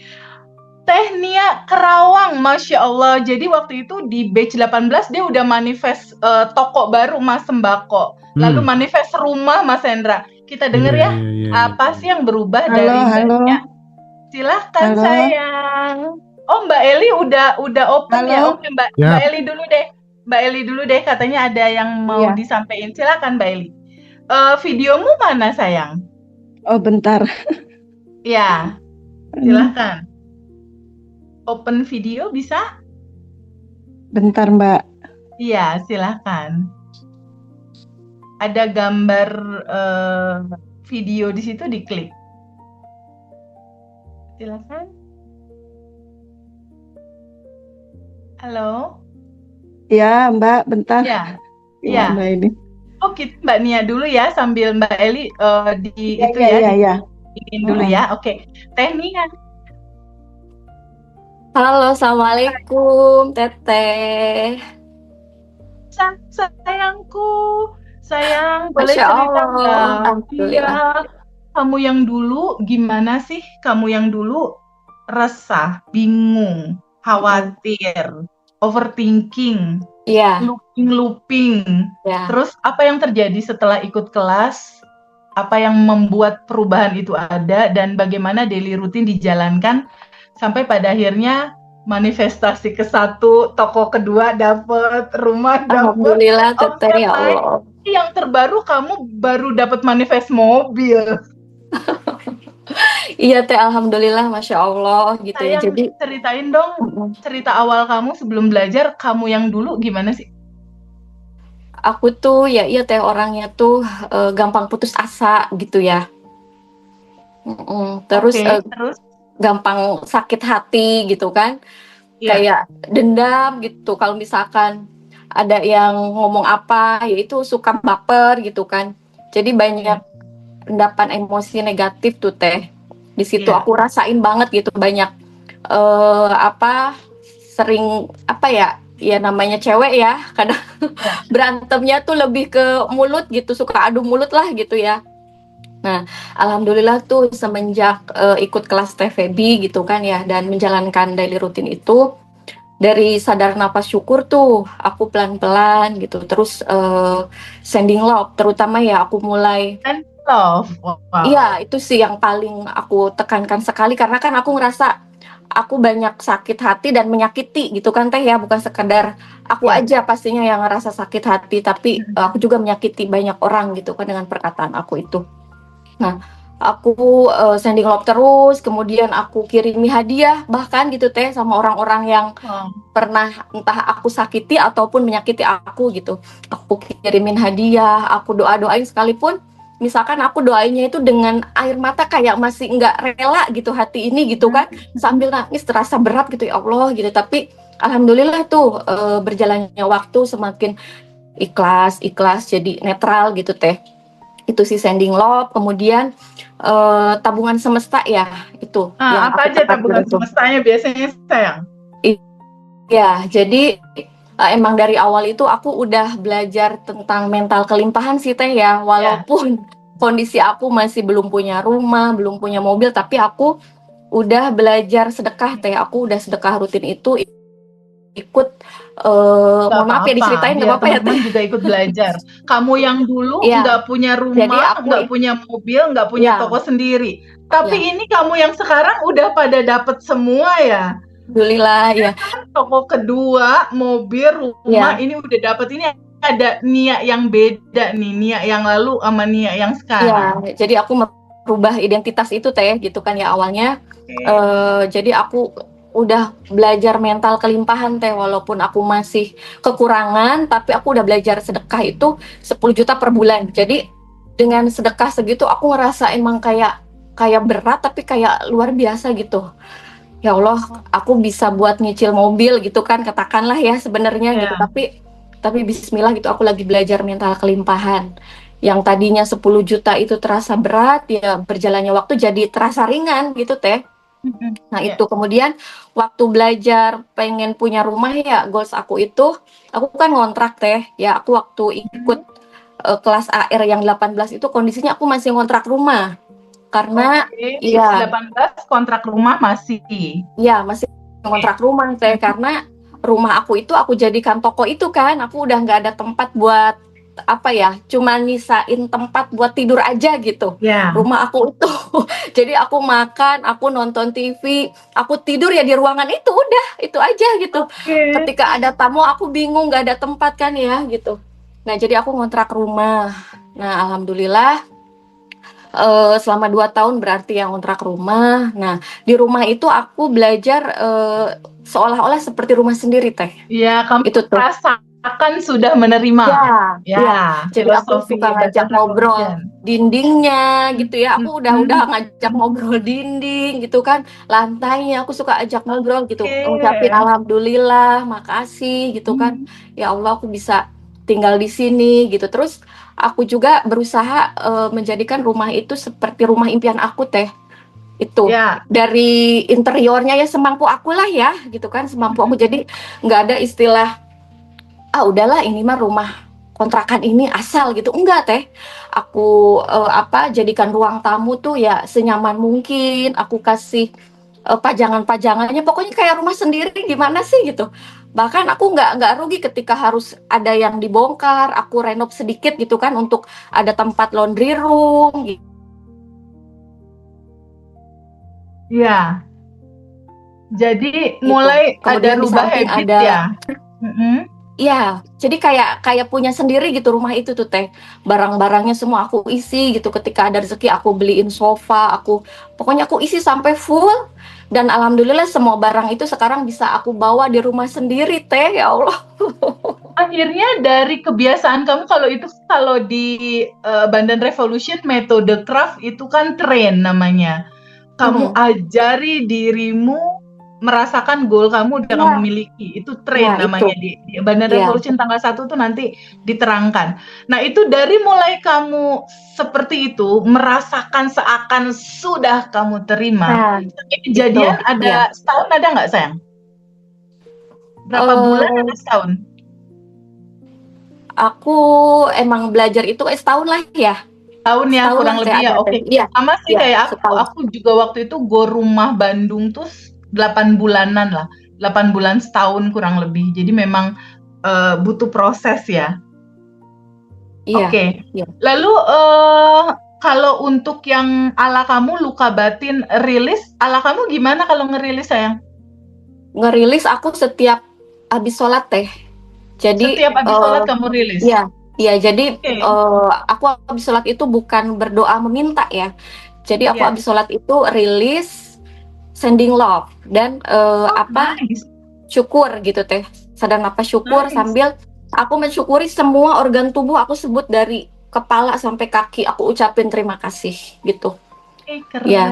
Teh Nia Kerawang, Masya Allah. Jadi waktu itu di batch 18 dia udah manifest toko baru Mas Sembako. Lalu Hmm, manifest rumah Mas Hendra. Kita denger iya, ya, iya, iya, iya, apa iya. sih yang berubah Halo, dari Mbak halo, Nia? Silahkan halo, sayang. Oh Mbak Eli udah open ya. halo. Oke Mbak Siap. Eli dulu deh. Mbak Eli dulu deh. Katanya ada yang mau Iya. disampaikan. Silakan Mbak Eli. Videomu mana sayang? Oh, bentar. Ya, silahkan. Open video bisa? Bentar, Mbak. Iya, silahkan. Ada gambar video di situ, diklik. Silakan. Halo. Ya, Mbak, bentar. Ya, Gimana ya. ini? Oh, kita Mbak Nia dulu ya, sambil Mbak Eli di Iya, itu iya, ya, iya, iya. diinin dulu ya. Oke. Teh Nia. Halo, Assalamualaikum, Teteh. Sayangku, sayang, boleh Masya cerita Allah, nggak? Iya, Alhamdulillah. kamu yang dulu gimana sih? Kamu yang dulu resah, bingung, khawatir, overthinking, Iya, looping. ya. Terus apa yang terjadi setelah ikut kelas? Apa yang membuat perubahan itu ada dan bagaimana daily rutin dijalankan sampai pada akhirnya manifestasi ke-1, toko kedua dapet, rumah dapet, Alhamdulillah, Teteh, omset ya naik. Allah. Yang terbaru kamu baru dapat manifest mobil. Iya, Teh, Alhamdulillah, Masya Allah, gitu ya. Sayang, Jadi, ceritain dong cerita awal kamu sebelum belajar, kamu yang dulu gimana sih? aku tuh, ya iya Teh, orangnya tuh gampang putus asa, gitu ya. Terus, Oke, terus? gampang sakit hati gitu kan. Iya. Kayak dendam gitu. Kalau misalkan ada yang ngomong apa, ya itu suka baper gitu kan. Jadi banyak endapan emosi negatif tuh Teh. Di situ Iya. aku rasain banget gitu, banyak sering ya namanya cewek ya, kadang berantemnya tuh lebih ke mulut gitu, suka adu mulut lah gitu ya. Nah, alhamdulillah tuh semenjak ikut kelas TVB gitu kan ya, dan menjalankan daily rutin itu, dari sadar nafas syukur tuh aku pelan-pelan gitu, terus sending love terutama ya aku mulai. Love. Wow. Iya, itu sih yang paling aku tekankan sekali, karena kan aku ngerasa aku banyak sakit hati dan menyakiti gitu kan Teh ya, bukan sekedar aku aja pastinya yang ngerasa sakit hati, tapi aku juga menyakiti banyak orang gitu kan dengan perkataan aku itu. Nah, aku sending love terus, kemudian aku kirimi hadiah bahkan gitu Teh sama orang-orang yang pernah entah aku sakiti ataupun menyakiti aku gitu. Aku kirimin hadiah, aku doa-doain, sekalipun misalkan aku doainya itu dengan air mata kayak masih nggak rela gitu hati ini gitu kan, sambil nangis terasa berat gitu, ya Allah gitu. Tapi alhamdulillah tuh berjalannya waktu semakin ikhlas jadi netral gitu Teh. Itu si sending love. Kemudian tabungan semesta ya, itu yang apa aja tabungan semestanya biasanya sayang? Ya, jadi emang dari awal itu aku udah belajar tentang mental kelimpahan sih Teh ya, walaupun kondisi aku masih belum punya rumah, belum punya mobil, tapi aku udah belajar sedekah Teh. Aku udah sedekah rutin itu, ikut mohon maaf ya diceritain, nggak apa-apa ya Teh? Juga ikut belajar. Kamu yang dulu nggak punya rumah, nggak punya mobil, nggak punya toko sendiri, tapi ini kamu yang sekarang udah pada dapet semua ya. Alhamdulillah ya. Toko kedua, mobil, rumah, ini udah dapet. Ini ada Nia yang beda nih, Nia yang lalu sama Nia yang sekarang. Ya, jadi aku merubah identitas itu Teh gitu kan ya awalnya. Jadi aku udah belajar mental kelimpahan Teh, walaupun aku masih kekurangan, tapi aku udah belajar sedekah itu 10 juta per bulan. Jadi dengan sedekah segitu aku ngerasa emang kayak berat, tapi kayak luar biasa gitu. Ya Allah, aku bisa buat nyicil mobil gitu kan, katakanlah ya sebenarnya gitu. Tapi bismillah gitu, aku lagi belajar mental kelimpahan. Yang tadinya 10 juta itu terasa berat, ya berjalannya waktu jadi terasa ringan gitu Teh. Nah itu kemudian waktu belajar pengen punya rumah ya, goals aku itu, aku kan ngontrak Teh. Ya aku waktu ikut kelas AR yang 18 itu kondisinya aku masih ngontrak rumah. Karena 18 kontrak rumah masih. Iya, masih kontrak rumah Teh, karena rumah aku itu aku jadikan toko itu kan, aku udah nggak ada tempat buat cuma nyisain tempat buat tidur aja gitu. Rumah aku itu. Jadi aku makan, aku nonton TV, aku tidur ya di ruangan itu, udah itu aja gitu. Ketika ada tamu aku bingung, nggak ada tempat kan ya gitu. Nah jadi aku ngontrak rumah. Nah alhamdulillah selama 2 tahun berarti yang ngontrak rumah. Nah di rumah itu aku belajar seolah-olah seperti rumah sendiri Teh. Iya, kamu itu rasakan sudah menerima. Ya. Jadi aku suka ngajak ngobrol dindingnya gitu ya. Aku udah ngajak ngobrol dinding gitu kan. Lantainya aku suka ajak ngobrol gitu. Ngucapin alhamdulillah, makasih gitu kan. Ya Allah aku bisa tinggal di sini gitu. Terus aku juga berusaha menjadikan rumah itu seperti rumah impian aku Teh. Itu dari interiornya ya semampu aku lah ya gitu kan, semampu aku. Jadi nggak ada istilah udahlah ini mah rumah kontrakan ini asal gitu, enggak Teh. Aku jadikan ruang tamu tuh ya senyaman mungkin, aku kasih pajangan-pajangannya, pokoknya kayak rumah sendiri, gimana sih gitu. Bahkan aku nggak rugi ketika harus ada yang dibongkar, aku renov sedikit gitu kan untuk ada tempat laundry room gitu. Iya. Jadi mulai ada rubah habit ya. Iya, jadi kayak punya sendiri gitu rumah itu tuh Teh. Barang-barangnya semua aku isi gitu. Ketika ada rezeki aku beliin sofa, pokoknya aku isi sampai full. Dan alhamdulillah semua barang itu sekarang bisa aku bawa di rumah sendiri Teh, ya Allah. Akhirnya dari kebiasaan kamu, kalau di Bandan Revolution metode craft itu kan tren namanya. kamu ajari dirimu merasakan goal kamu udah kamu miliki. Itu train namanya di Abundant Revolution tanggal 1 tuh nanti diterangkan. Nah, itu dari mulai kamu seperti itu merasakan seakan sudah kamu terima. Sampai kejadian ada setahun ada nggak, sayang? Berapa bulan ada setahun? Aku emang belajar itu setahun lah ya. Tahun ya, kurang lebih ya. Oke. Sama sih kayak aku juga waktu itu go rumah Bandung tuh 8 bulanan lah. 8 bulan setahun kurang lebih. Jadi memang butuh proses ya. Iya. Oke. Iya. Lalu kalau untuk yang ala kamu luka batin rilis, ala kamu gimana kalau ngerilis, sayang? Ngerilis aku setiap habis sholat teh. Jadi setiap habis sholat kamu rilis? Iya, jadi aku habis sholat itu bukan berdoa meminta ya. Jadi aku habis sholat itu rilis, sending love dan syukur gitu teh. Sadar napas syukur sambil aku mensyukuri semua organ tubuh, aku sebut dari kepala sampai kaki, aku ucapin terima kasih gitu. Keren. Ya,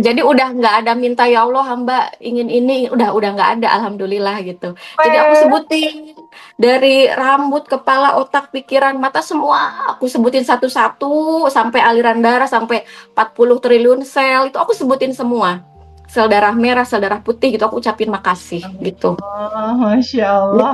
jadi udah nggak ada minta ya Allah hamba ingin ini, udah nggak ada, alhamdulillah gitu. Jadi aku sebutin dari rambut, kepala, otak, pikiran, mata semua aku sebutin satu-satu sampai aliran darah sampai 40 triliun sel itu aku sebutin semua. Sel darah merah, sel darah putih gitu aku ucapin makasih gitu. Oh, Masya Allah.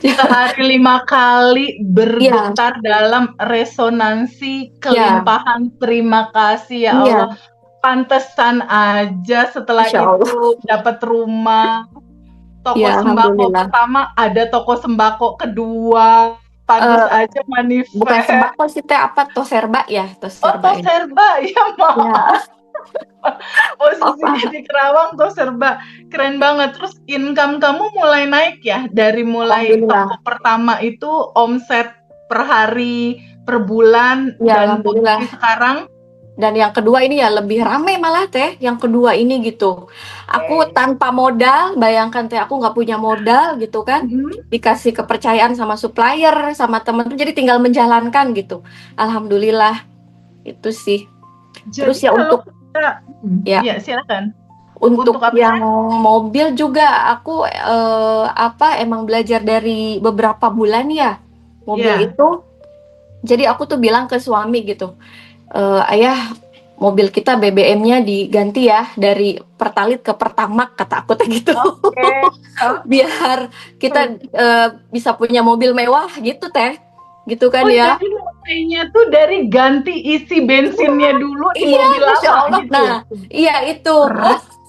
Sehari 5 kali bergetar dalam resonansi kelimpahan terima kasih ya Allah. Pantesan aja setelah itu dapat rumah. Toko sembako pertama ada toko sembako kedua. Pantes aja manifest. Bukan sembako sih teh, apa Toserba ya? Toserba ya maaf. Posisinya di Kerawang Toserba, keren banget. Terus income kamu mulai naik ya, dari mulai toko pertama itu omset per hari, per bulan, dan posisi sekarang. Dan yang kedua ini ya lebih rame malah teh, yang kedua ini gitu. Aku tanpa modal, bayangkan teh aku nggak punya modal gitu kan, dikasih kepercayaan sama supplier, sama temen, jadi tinggal menjalankan gitu. Alhamdulillah, itu sih. Jadi terus ya untuk ya silakan. Untuk yang mobil juga aku emang belajar dari beberapa bulan ya mobil itu. Jadi aku tuh bilang ke suami gitu, ayah mobil kita BBM-nya diganti ya dari Pertalite ke Pertamax, kata aku gitu. Biar kita bisa punya mobil mewah gitu teh. Gitu kan ya. Jadi mulainya tuh dari ganti isi bensinnya dulu di mobil lama gitu. Nah, iya itu.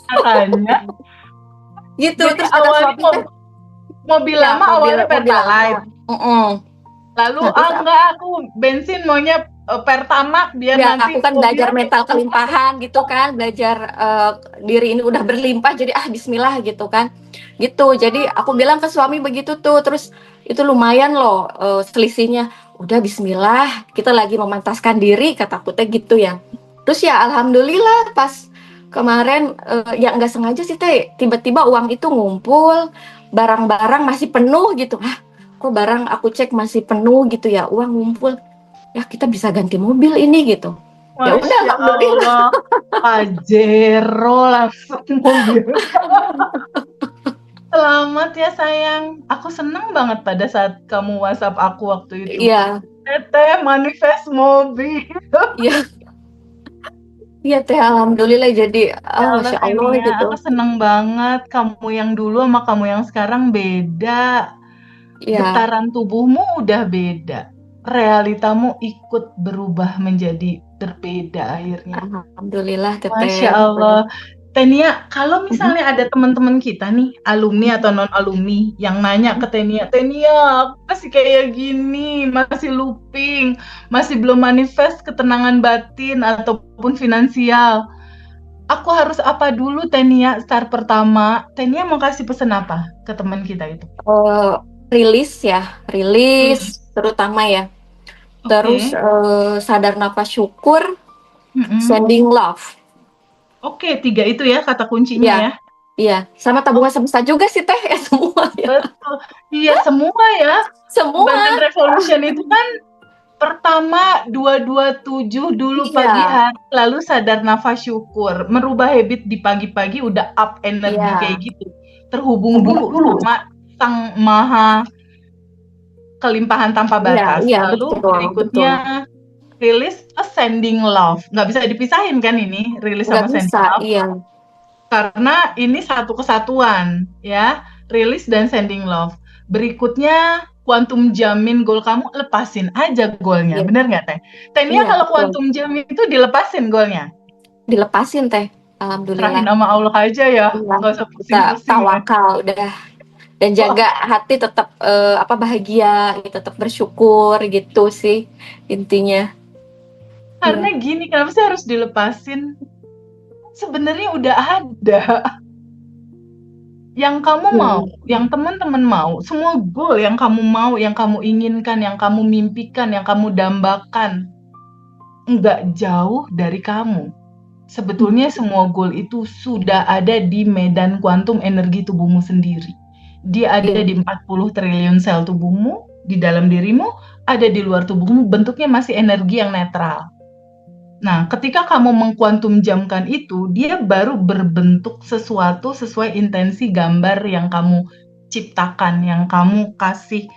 Makanya. Gitu. Jadi terus awalnya mobil lama awalnya Pertalite. Lalu enggak, aku bensin maunya Pertamax biar nanti aku kan belajar mental kelimpahan gitu kan, belajar diri ini udah berlimpah jadi bismillah gitu kan. Gitu. Jadi aku bilang ke suami begitu tuh, terus itu lumayan loh selisihnya. Udah bismillah, kita lagi memantaskan diri, kata aku teh gitu ya. Terus ya alhamdulillah pas kemarin ya nggak sengaja sih teh, tiba-tiba uang itu ngumpul, barang-barang masih penuh gitu. Kok barang aku cek masih penuh gitu ya, uang ngumpul. Ya kita bisa ganti mobil ini gitu. Ya udah alhamdulillah. Pajero langsung mobil. Selamat ya sayang. Aku senang banget pada saat kamu WhatsApp aku waktu itu. Iya. Teteh manifest mobil. Iya. Iya teh, alhamdulillah jadi Masya Allah ya, gitu. Aku senang banget kamu yang dulu sama kamu yang sekarang beda. Getaran tubuhmu udah beda. Realitamu ikut berubah menjadi berbeda akhirnya. Alhamdulillah teteh. Masya Allah. Tenia, kalau misalnya ada teman-teman kita nih, alumni atau non-alumni yang nanya ke Tenia, aku masih kayak gini, masih looping, masih belum manifest ketenangan batin ataupun finansial. Aku harus apa dulu, Tenia? Start pertama, Tenia mau kasih pesan apa ke teman kita itu? Rilis terutama ya. Terus sadar napas syukur, sending love. Oke, 3 itu ya kata kuncinya ya. Iya, sama tabungan semesta juga sih teh, semua ya. Betul. Iya, semua ya. Semua. Abundant Revolution itu kan Pertama 227 dulu Iya. pagi hari, lalu sadar nafas syukur. Merubah habit di pagi-pagi udah up energi Iya. kayak gitu. Terhubung dulu sama Sang Maha Kelimpahan tanpa batas. Iya, Lalu betul, berikutnya rilis sending love. Nggak bisa dipisahin kan ini, rilis nggak sama sending bisa, love. iya. Karena ini satu kesatuan ya, rilis dan sending love. Berikutnya quantum jamin goal kamu, lepasin aja goalnya. Iya. Bener nggak Teh? Tehnya Iya, kalau betul. quantum jamin itu dilepasin goalnya. Dilepasin Teh, Serahin alhamdulillah. sama Allah aja ya, Iya, nggak usah kita pusing-pusing ya. tawakal udah, dan jaga hati tetap bahagia, tetap bersyukur gitu sih intinya. Karena gini, kenapa sih harus dilepasin? Sebenarnya udah ada. Yang kamu mau, yang teman-teman mau, semua goal yang kamu mau, yang kamu inginkan, yang kamu mimpikan, yang kamu dambakan, nggak jauh dari kamu. Sebetulnya semua goal itu sudah ada di medan kuantum energi tubuhmu sendiri. Dia ada di 40 triliun sel tubuhmu, di dalam dirimu, ada di luar tubuhmu, bentuknya masih energi yang netral. Nah, ketika kamu mengkuantum jamkan itu, dia baru berbentuk sesuatu sesuai intensi gambar yang kamu ciptakan, yang kamu kasih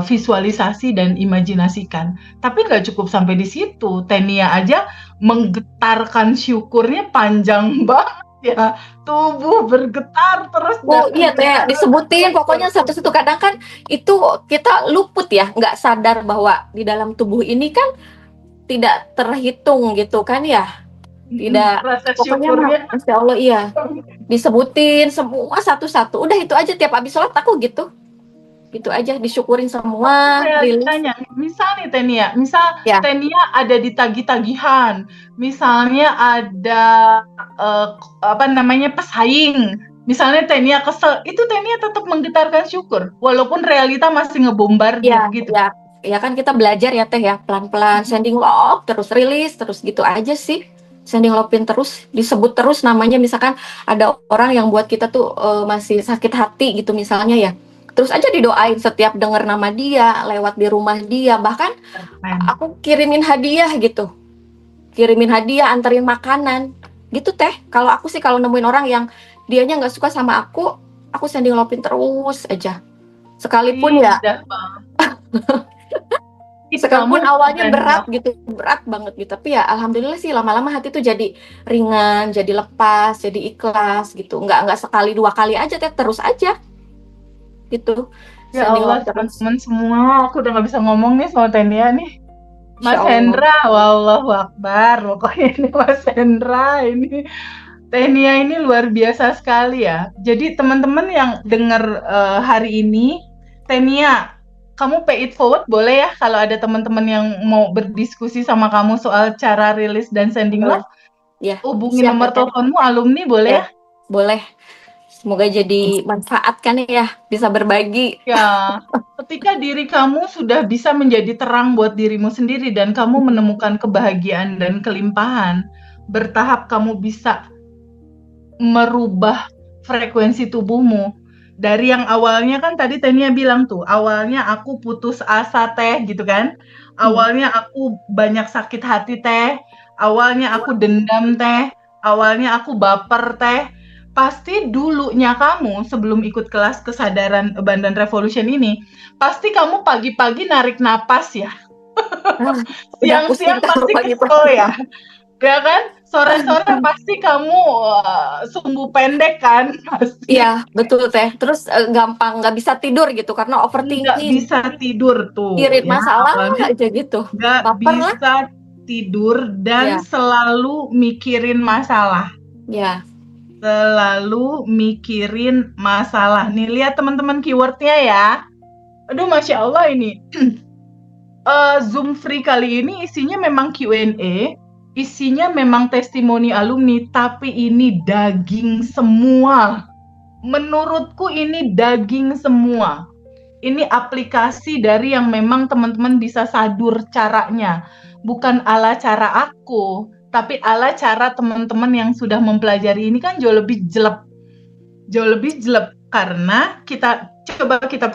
visualisasi dan imajinasikan. Tapi nggak cukup sampai di situ. Tenia aja menggetarkan syukurnya panjang banget ya. Tubuh bergetar terus. Oh iya Teh, disebutin pokoknya satu-satu. Kadang kan itu kita luput ya, nggak sadar bahwa di dalam tubuh ini kan tidak terhitung gitu kan ya. Tidak, rasa pokoknya syukurnya. Masya Allah iya. Disebutin semua satu-satu. Udah itu aja tiap habis sholat aku gitu. Gitu aja, disyukurin semua. Realitanya, misal nih Tenia, Ya. Tenia ada di tagih-tagihan, misalnya ada pesaing, misalnya Tenia kesel, itu Tenia tetap menggetarkan syukur, walaupun realita masih ngebombardir gitu. Ya kan kita belajar ya Teh ya, pelan-pelan sending love, terus rilis, terus gitu aja sih. Sending love-in terus, disebut terus namanya. Misalkan ada orang yang buat kita tuh masih sakit hati gitu misalnya ya, terus aja didoain setiap denger nama dia, lewat di rumah dia. Bahkan aku kirimin hadiah gitu, anterin makanan gitu Teh. Kalau aku sih kalau nemuin orang yang dianya nggak suka sama aku sending love-in terus aja, sekalipun ya sekalipun awalnya berat banget gitu, tapi ya alhamdulillah sih lama-lama hati tuh jadi ringan, jadi lepas, jadi ikhlas gitu. Nggak sekali dua kali aja Teh, terus aja gitu. Ya Allah, teman-teman semua, aku udah nggak bisa ngomong nih sama Tenia nih. Mas Hendra, wallahu akbar, pokoknya ini Mas Hendra ini. Tenia ini luar biasa sekali ya. Jadi teman-teman yang dengar hari ini, Tenia, kamu pay it forward boleh ya kalau ada teman-teman yang mau berdiskusi sama kamu soal cara rilis dan sending love? Ya. Hubungi nomor teleponmu alumni boleh ya? Boleh. Semoga jadi manfaat kan ya, bisa berbagi. Ya, ketika diri kamu sudah bisa menjadi terang buat dirimu sendiri dan kamu menemukan kebahagiaan dan kelimpahan, bertahap kamu bisa merubah frekuensi tubuhmu. Dari yang awalnya kan tadi Tenia bilang tuh, awalnya aku putus asa Teh gitu kan. Awalnya aku banyak sakit hati Teh. Awalnya aku dendam Teh. Awalnya aku baper Teh. Pasti dulunya kamu sebelum ikut kelas kesadaran Abundant Revolution ini, pasti kamu pagi-pagi narik napas ya. Siang-siang pasti kesel ya. Ya kan? Sore-sore pasti kamu sumbu pendek kan? Iya, betul Teh. Terus gampang nggak bisa tidur gitu karena overthinking. Nggak bisa tidur tuh. Irit masalah aja gitu. Nggak bisa tidur dan selalu mikirin masalah. Ya. Selalu mikirin masalah. Nih lihat teman-teman keywordnya ya. Aduh, Masya Allah ini. Zoom free kali ini isinya memang Q&A. Isinya memang testimoni alumni, tapi ini daging semua. Menurutku ini daging semua. Ini aplikasi dari yang memang teman-teman bisa sadur caranya. Bukan ala cara aku, tapi ala cara teman-teman yang sudah mempelajari ini kan jauh lebih jelek. Jauh lebih jelek karena kita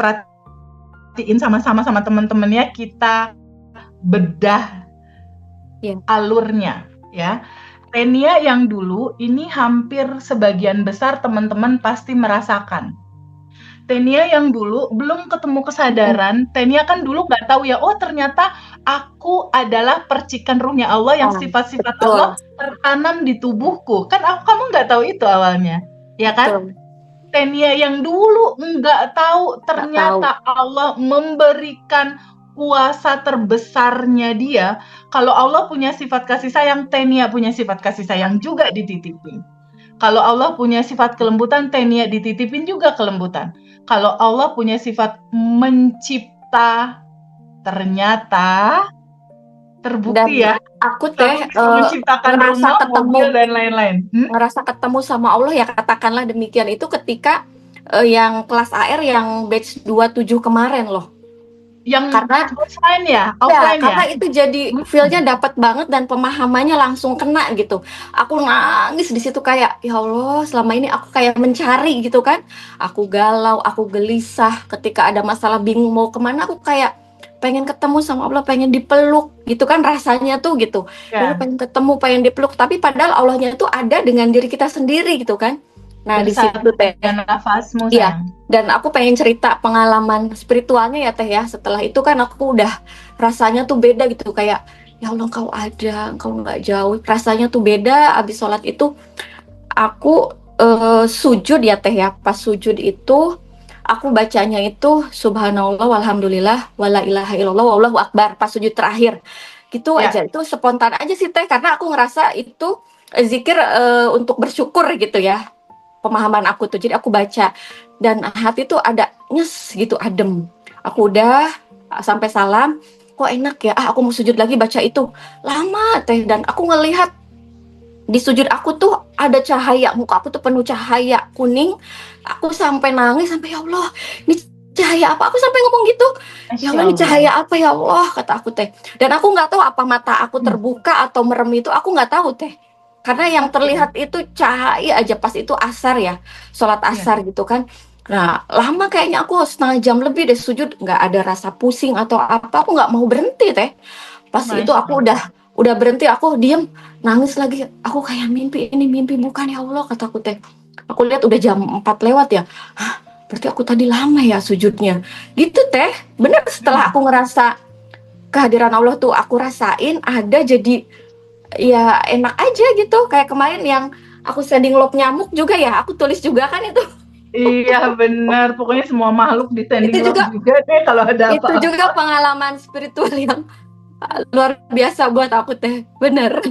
perhatiin sama-sama teman-teman ya, kita bedah alurnya ya. Tenia yang dulu ini hampir sebagian besar teman-teman pasti merasakan. Tenia yang dulu belum ketemu kesadaran, Tenia kan dulu nggak tahu ya, oh ternyata aku adalah percikan ruhnya Allah yang sifat-sifat Allah tertanam di tubuhku. Kan kamu nggak tahu itu awalnya, ya kan? Tenia yang dulu nggak tahu ternyata Allah memberikan kuasa terbesarnya dia. Kalau Allah punya sifat kasih sayang, Tenia punya sifat kasih sayang juga dititipin. Kalau Allah punya sifat kelembutan, Tenia dititipin juga kelembutan. Kalau Allah punya sifat mencipta, ternyata terbukti Dan ya. aku teh menciptakan ngerasa rumah, ketemu mobil dan lain-lain. Ngerasa ketemu sama Allah ya, katakanlah demikian, itu ketika yang kelas AR yang batch 27 kemarin loh. Yang karena offline ya, karena itu jadi feel-nya dapat banget dan pemahamannya langsung kena gitu. Aku nangis di situ kayak ya Allah, selama ini aku kayak mencari gitu kan. Aku galau, aku gelisah ketika ada masalah, bingung mau kemana, aku kayak pengen ketemu sama Allah, pengen dipeluk gitu kan rasanya tuh gitu. Pengen ketemu, pengen dipeluk, tapi padahal Allahnya itu ada dengan diri kita sendiri gitu kan. Nah di situ teh nafasmu ya, dan aku pengen cerita pengalaman spiritualnya ya teh ya. Setelah itu kan aku udah rasanya tuh beda gitu, kayak ya Allah engkau ada, engkau nggak jauh, rasanya tuh beda. Abis sholat itu aku sujud ya teh ya. Pas sujud itu aku bacanya itu subhanallah walhamdulillah wala ilaha illallah wallahu akbar pas sujud terakhir gitu aja. Itu spontan aja sih teh, karena aku ngerasa itu zikir untuk bersyukur gitu ya, pemahaman aku tuh. Jadi aku baca dan hati tuh ada nyes gitu, adem. Aku udah sampai salam, kok enak ya, aku mau sujud lagi baca itu. Lama teh, dan aku ngelihat di sujud aku tuh ada cahaya, muka aku tuh penuh cahaya kuning. Aku sampai nangis, sampai ya Allah, ini cahaya apa? Aku sampai ngomong gitu, ya Allah, ini cahaya apa ya Allah, kata aku teh. Dan aku nggak tahu apa mata aku terbuka atau merem, itu aku nggak tahu teh. Karena yang terlihat itu cahaya aja. Pas itu asar ya, sholat asar gitu kan. Nah lama kayaknya, aku setengah jam lebih deh sujud, nggak ada rasa pusing atau apa. Aku nggak mau berhenti teh. Pas itu aku udah berhenti, aku diem, nangis lagi. Aku kayak mimpi, ini mimpi bukan ya Allah, kataku teh. Aku lihat udah jam 4 lewat ya. Hah, berarti aku tadi lama ya sujudnya gitu teh. Bener, setelah aku ngerasa kehadiran Allah tuh aku rasain ada, jadi ya enak aja gitu. Kayak kemarin yang aku sending lob nyamuk juga ya, aku tulis juga kan itu. Iya benar, pokoknya semua makhluk di sending itu lob juga deh kalau ada apa-apa. Itu juga pengalaman spiritual yang luar biasa buat aku teh, bener.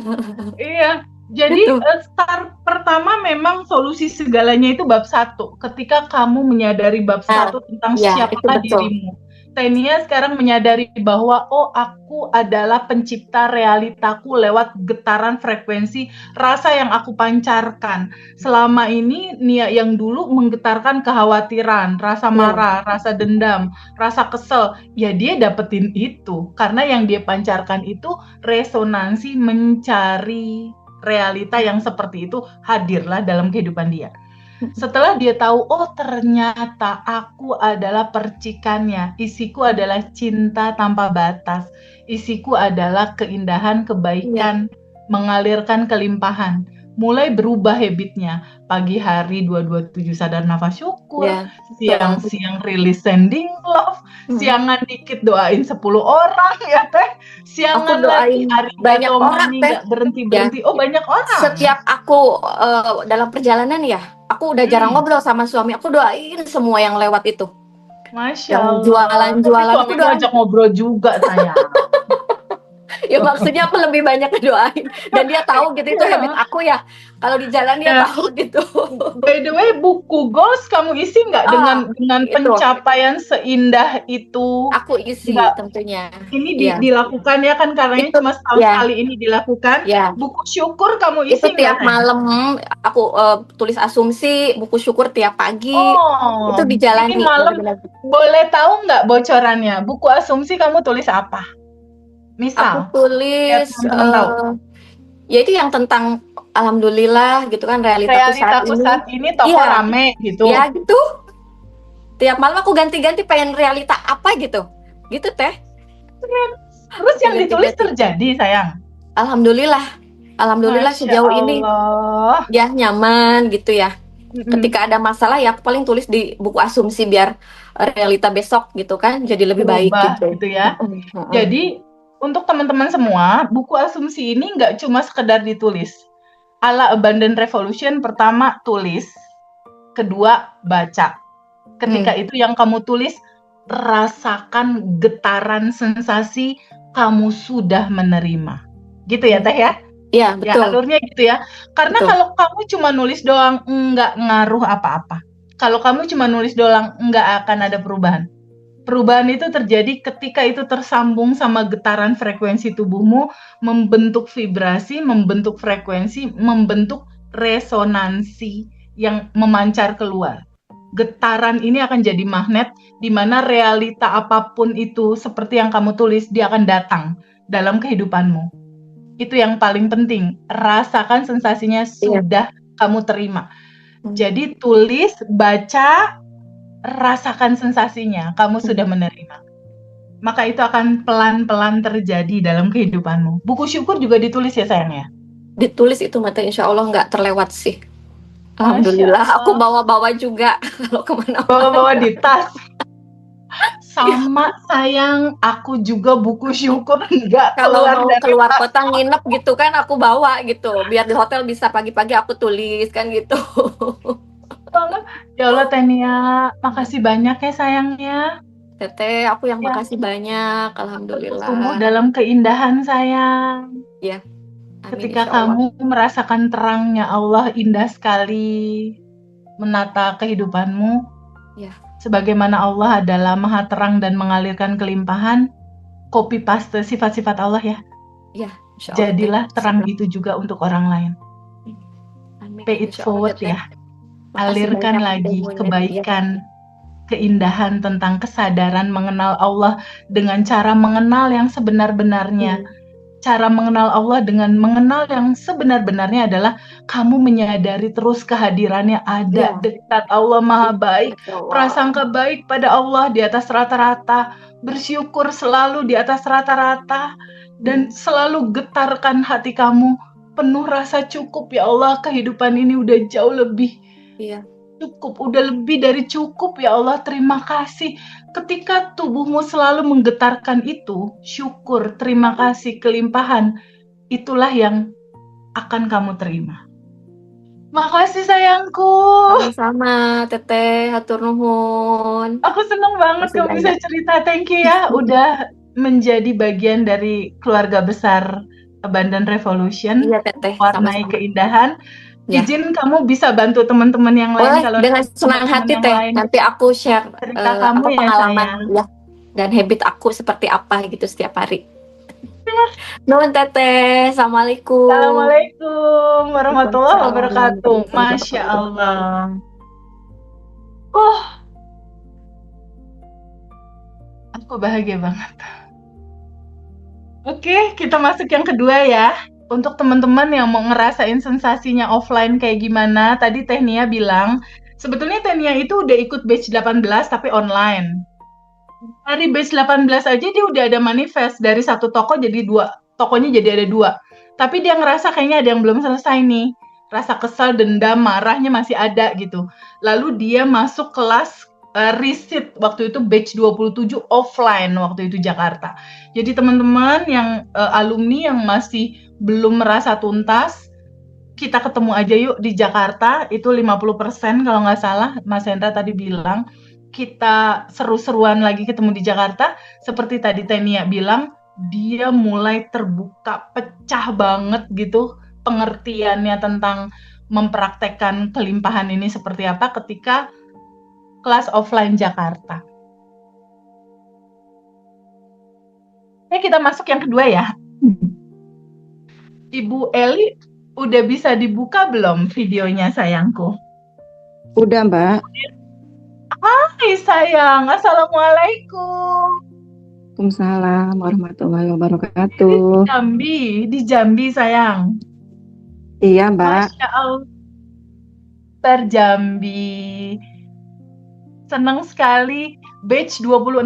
Iya, jadi start pertama memang solusi segalanya itu bab 1. Ketika kamu menyadari bab 1 tentang siapa dirimu, Tenia sekarang menyadari bahwa oh, aku adalah pencipta realitaku lewat getaran frekuensi rasa yang aku pancarkan. Selama ini Nia yang dulu menggetarkan kekhawatiran, rasa marah, rasa dendam, rasa kesel, ya dia dapetin itu karena yang dia pancarkan itu resonansi mencari realita yang seperti itu, hadirlah dalam kehidupan dia. Setelah dia tahu, oh ternyata aku adalah percikannya, isiku adalah cinta tanpa batas, isiku adalah keindahan, kebaikan, mengalirkan kelimpahan. Mulai berubah habitnya, pagi hari 227 sadar nafas syukur, siang-siang rilis sending love, siangan dikit doain 10 orang ya teh, siangan lagi banyak orang teh, nggak berhenti-berhenti. Oh banyak orang. Setiap aku dalam perjalanan ya, aku udah jarang ngobrol sama suami, aku doain semua yang lewat itu. Masya Allah. Jualan-jualan aku doain. Ajak ngobrol juga saya. Ya maksudnya aku lebih banyak doain, dan dia tahu gitu, itu habit aku ya. Kalau di jalan dia tahu gitu. By the way, buku goals kamu isi nggak dengan pencapaian seindah itu? Aku isi tentunya. Ini dilakukan ya kan, karena ini cuma setahun kali ini dilakukan. Buku syukur kamu isi itu tiap malam aku tulis asumsi, buku syukur tiap pagi. Itu dijalani. Ini malam boleh tahu nggak bocorannya? Buku asumsi kamu tulis apa? Misal, aku tulis ya itu yang tentang alhamdulillah gitu kan, realitaku saat ini toko rame gitu. Ya gitu. Tiap malam aku ganti-ganti pengen realita apa gitu. Gitu teh. Terus yang Tiga, ditulis tiga, tiga. terjadi, sayang. Alhamdulillah Masya sejauh ini Allah. ya nyaman gitu ya. Mm-mm. Ketika ada masalah ya aku paling tulis di buku asumsi biar realita besok gitu kan jadi lebih baik Berubah gitu. gitu ya. Jadi untuk teman-teman semua, buku asumsi ini nggak cuma sekedar ditulis. Ala Abundant Revolution, pertama tulis, kedua baca. Ketika itu yang kamu tulis, rasakan getaran sensasi kamu sudah menerima. Gitu ya Teh ya? Iya, Ya betul. alurnya gitu ya. Karena Betul. kalau kamu cuma nulis doang, nggak ngaruh apa-apa. Kalau kamu cuma nulis doang, nggak akan ada perubahan. Perubahan itu terjadi ketika itu tersambung sama getaran frekuensi tubuhmu, membentuk vibrasi, membentuk frekuensi, membentuk resonansi yang memancar keluar. Getaran ini akan jadi magnet di mana realita apapun itu seperti yang kamu tulis, dia akan datang dalam kehidupanmu. Itu yang paling penting, rasakan sensasinya sudah kamu terima. Jadi tulis, baca, rasakan sensasinya, kamu sudah menerima. Maka itu akan pelan-pelan terjadi dalam kehidupanmu. Buku syukur juga ditulis ya sayang ya? Ditulis itu mata insya Allah nggak terlewat sih. Alhamdulillah, aku bawa-bawa juga kalau kemana-mana. Bawa-bawa di tas. Sama sayang, aku juga buku syukur nggak Kalau keluar mau dari keluar tas. kota nginep gitu kan aku bawa gitu, biar di hotel bisa pagi-pagi aku tulis kan gitu. Ya Allah Tenia, makasih banyak ya sayangnya. Teteh, aku yang Ya. makasih banyak, alhamdulillah. Tumbuh dalam keindahan sayang. Ya. Amin, Ketika insya Allah. kamu merasakan terangnya Allah, indah sekali menata kehidupanmu. Ya. Sebagaimana Allah adalah maha terang dan mengalirkan kelimpahan, copy paste sifat-sifat Allah ya. Ya, insya Allah. Jadilah terang itu juga untuk orang lain. Amin, Pay it insya Allah, forward Teteh. ya. Alirkan lagi kebaikan, keindahan tentang kesadaran mengenal Allah dengan cara mengenal yang sebenar-benarnya. Cara mengenal Allah dengan mengenal yang sebenar-benarnya adalah kamu menyadari terus kehadirannya ada dekat Allah Maha Baik, prasangka baik pada Allah di atas rata-rata, bersyukur selalu di atas rata-rata, dan selalu getarkan hati kamu penuh rasa cukup. Ya Allah, kehidupan ini udah jauh lebih cukup, udah lebih dari cukup. Ya Allah, terima kasih. Ketika tubuhmu selalu menggetarkan itu, syukur, terima kasih, kelimpahan, itulah yang akan kamu terima. Makasih sayangku. Sama-sama, Teteh, hatur nuhun. Aku seneng banget kamu bisa cerita. Thank you ya, udah menjadi bagian dari keluarga besar Abundant Revolution. Iya, Teteh, warnai sama-sama. Keindahan. Ya. Izin kamu bisa bantu teman-teman yang lain. Boleh, dengan senang hati Teh. Nanti aku share cerita kamu pengalaman ya, dan habit aku seperti apa gitu setiap hari. Nuhun Teteh, assalamualaikum. Assalamualaikum warahmatullahi wabarakatuh. Masya Allah. Aku bahagia banget. Oke, kita masuk yang kedua ya. Untuk teman-teman yang mau ngerasain sensasinya offline kayak gimana, tadi Teh Nia bilang, sebetulnya Teh Nia itu udah ikut batch 18 tapi online. Dari batch 18 aja dia udah ada manifest, dari satu toko jadi dua, tokonya jadi ada dua. Tapi dia ngerasa kayaknya ada yang belum selesai nih. Rasa kesal, dendam, marahnya masih ada gitu. Lalu dia masuk kelas Receipt waktu itu batch 27 offline waktu itu Jakarta. Jadi teman-teman yang alumni yang masih belum merasa tuntas, kita ketemu aja yuk di Jakarta, itu 50% kalau nggak salah, Mas Hendra tadi bilang, kita seru-seruan lagi ketemu di Jakarta, seperti tadi Tenia bilang, dia mulai terbuka, pecah banget gitu, pengertiannya tentang mempraktekkan kelimpahan ini seperti apa ketika kelas offline Jakarta. Kita masuk yang kedua ya. Ibu Eli, udah bisa dibuka belum videonya sayangku? Udah Mbak. Hai sayang, Assalamualaikum. Waalaikumsalam warahmatullahi wabarakatuh. Di Jambi sayang. Iya Mbak. Masya Allah. Jambi. Senang sekali, batch 26.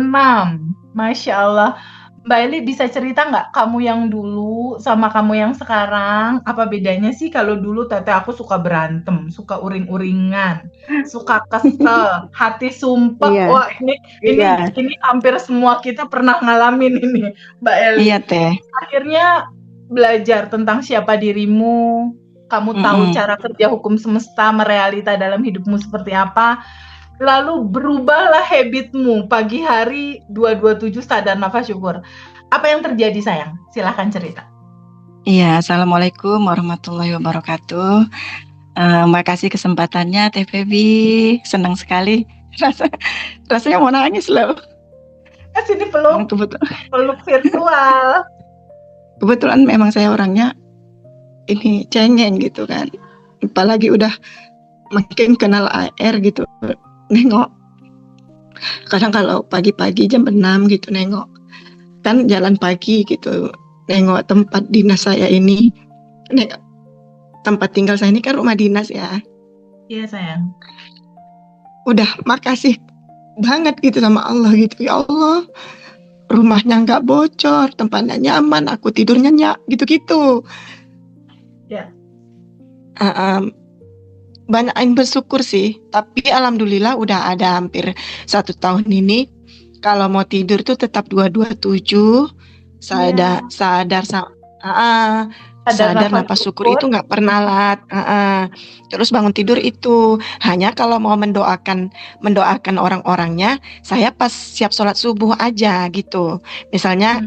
Masya Allah. Mbak Eli bisa cerita nggak kamu yang dulu sama kamu yang sekarang apa bedanya sih? Kalau dulu teteh aku suka berantem, suka uring-uringan, suka kesel, hati sumpah. Iya, Wah ini iya, ini hampir semua kita pernah ngalamin ini, Mbak Eli. iya teh. Akhirnya belajar tentang siapa dirimu, kamu tahu Mm-mm. cara kerja hukum semesta, merealita dalam hidupmu seperti apa. Lalu berubahlah habitmu pagi hari 227 sadar nafas syukur. Apa yang terjadi sayang? Silahkan cerita. Iya, assalamualaikum warahmatullahi wabarakatuh. Makasih kesempatannya Teh Febi, senang sekali. Rasanya mau nangis loh. Sini peluk virtual. Kebetulan memang saya orangnya ini cengeng gitu kan. Apalagi udah makin kenal AR gitu. Nengok. Kadang kalau pagi-pagi jam 6 gitu nengok. Kan jalan pagi gitu. Nengok tempat dinas saya ini. Nengok. Tempat tinggal saya ini kan rumah dinas ya. Iya sayang. Udah makasih banget gitu sama Allah gitu. Ya Allah, rumahnya nggak bocor, tempatnya nyaman, aku tidur nyenyak gitu-gitu. Ya. Banyak yang bersyukur sih, tapi alhamdulillah udah ada hampir 1 tahun ini. Kalau mau tidur tuh tetap 227, sadar nafas syukur itu nggak pernah lat. Terus bangun tidur itu hanya kalau mau mendoakan orang-orangnya, saya pas siap sholat subuh aja gitu. Misalnya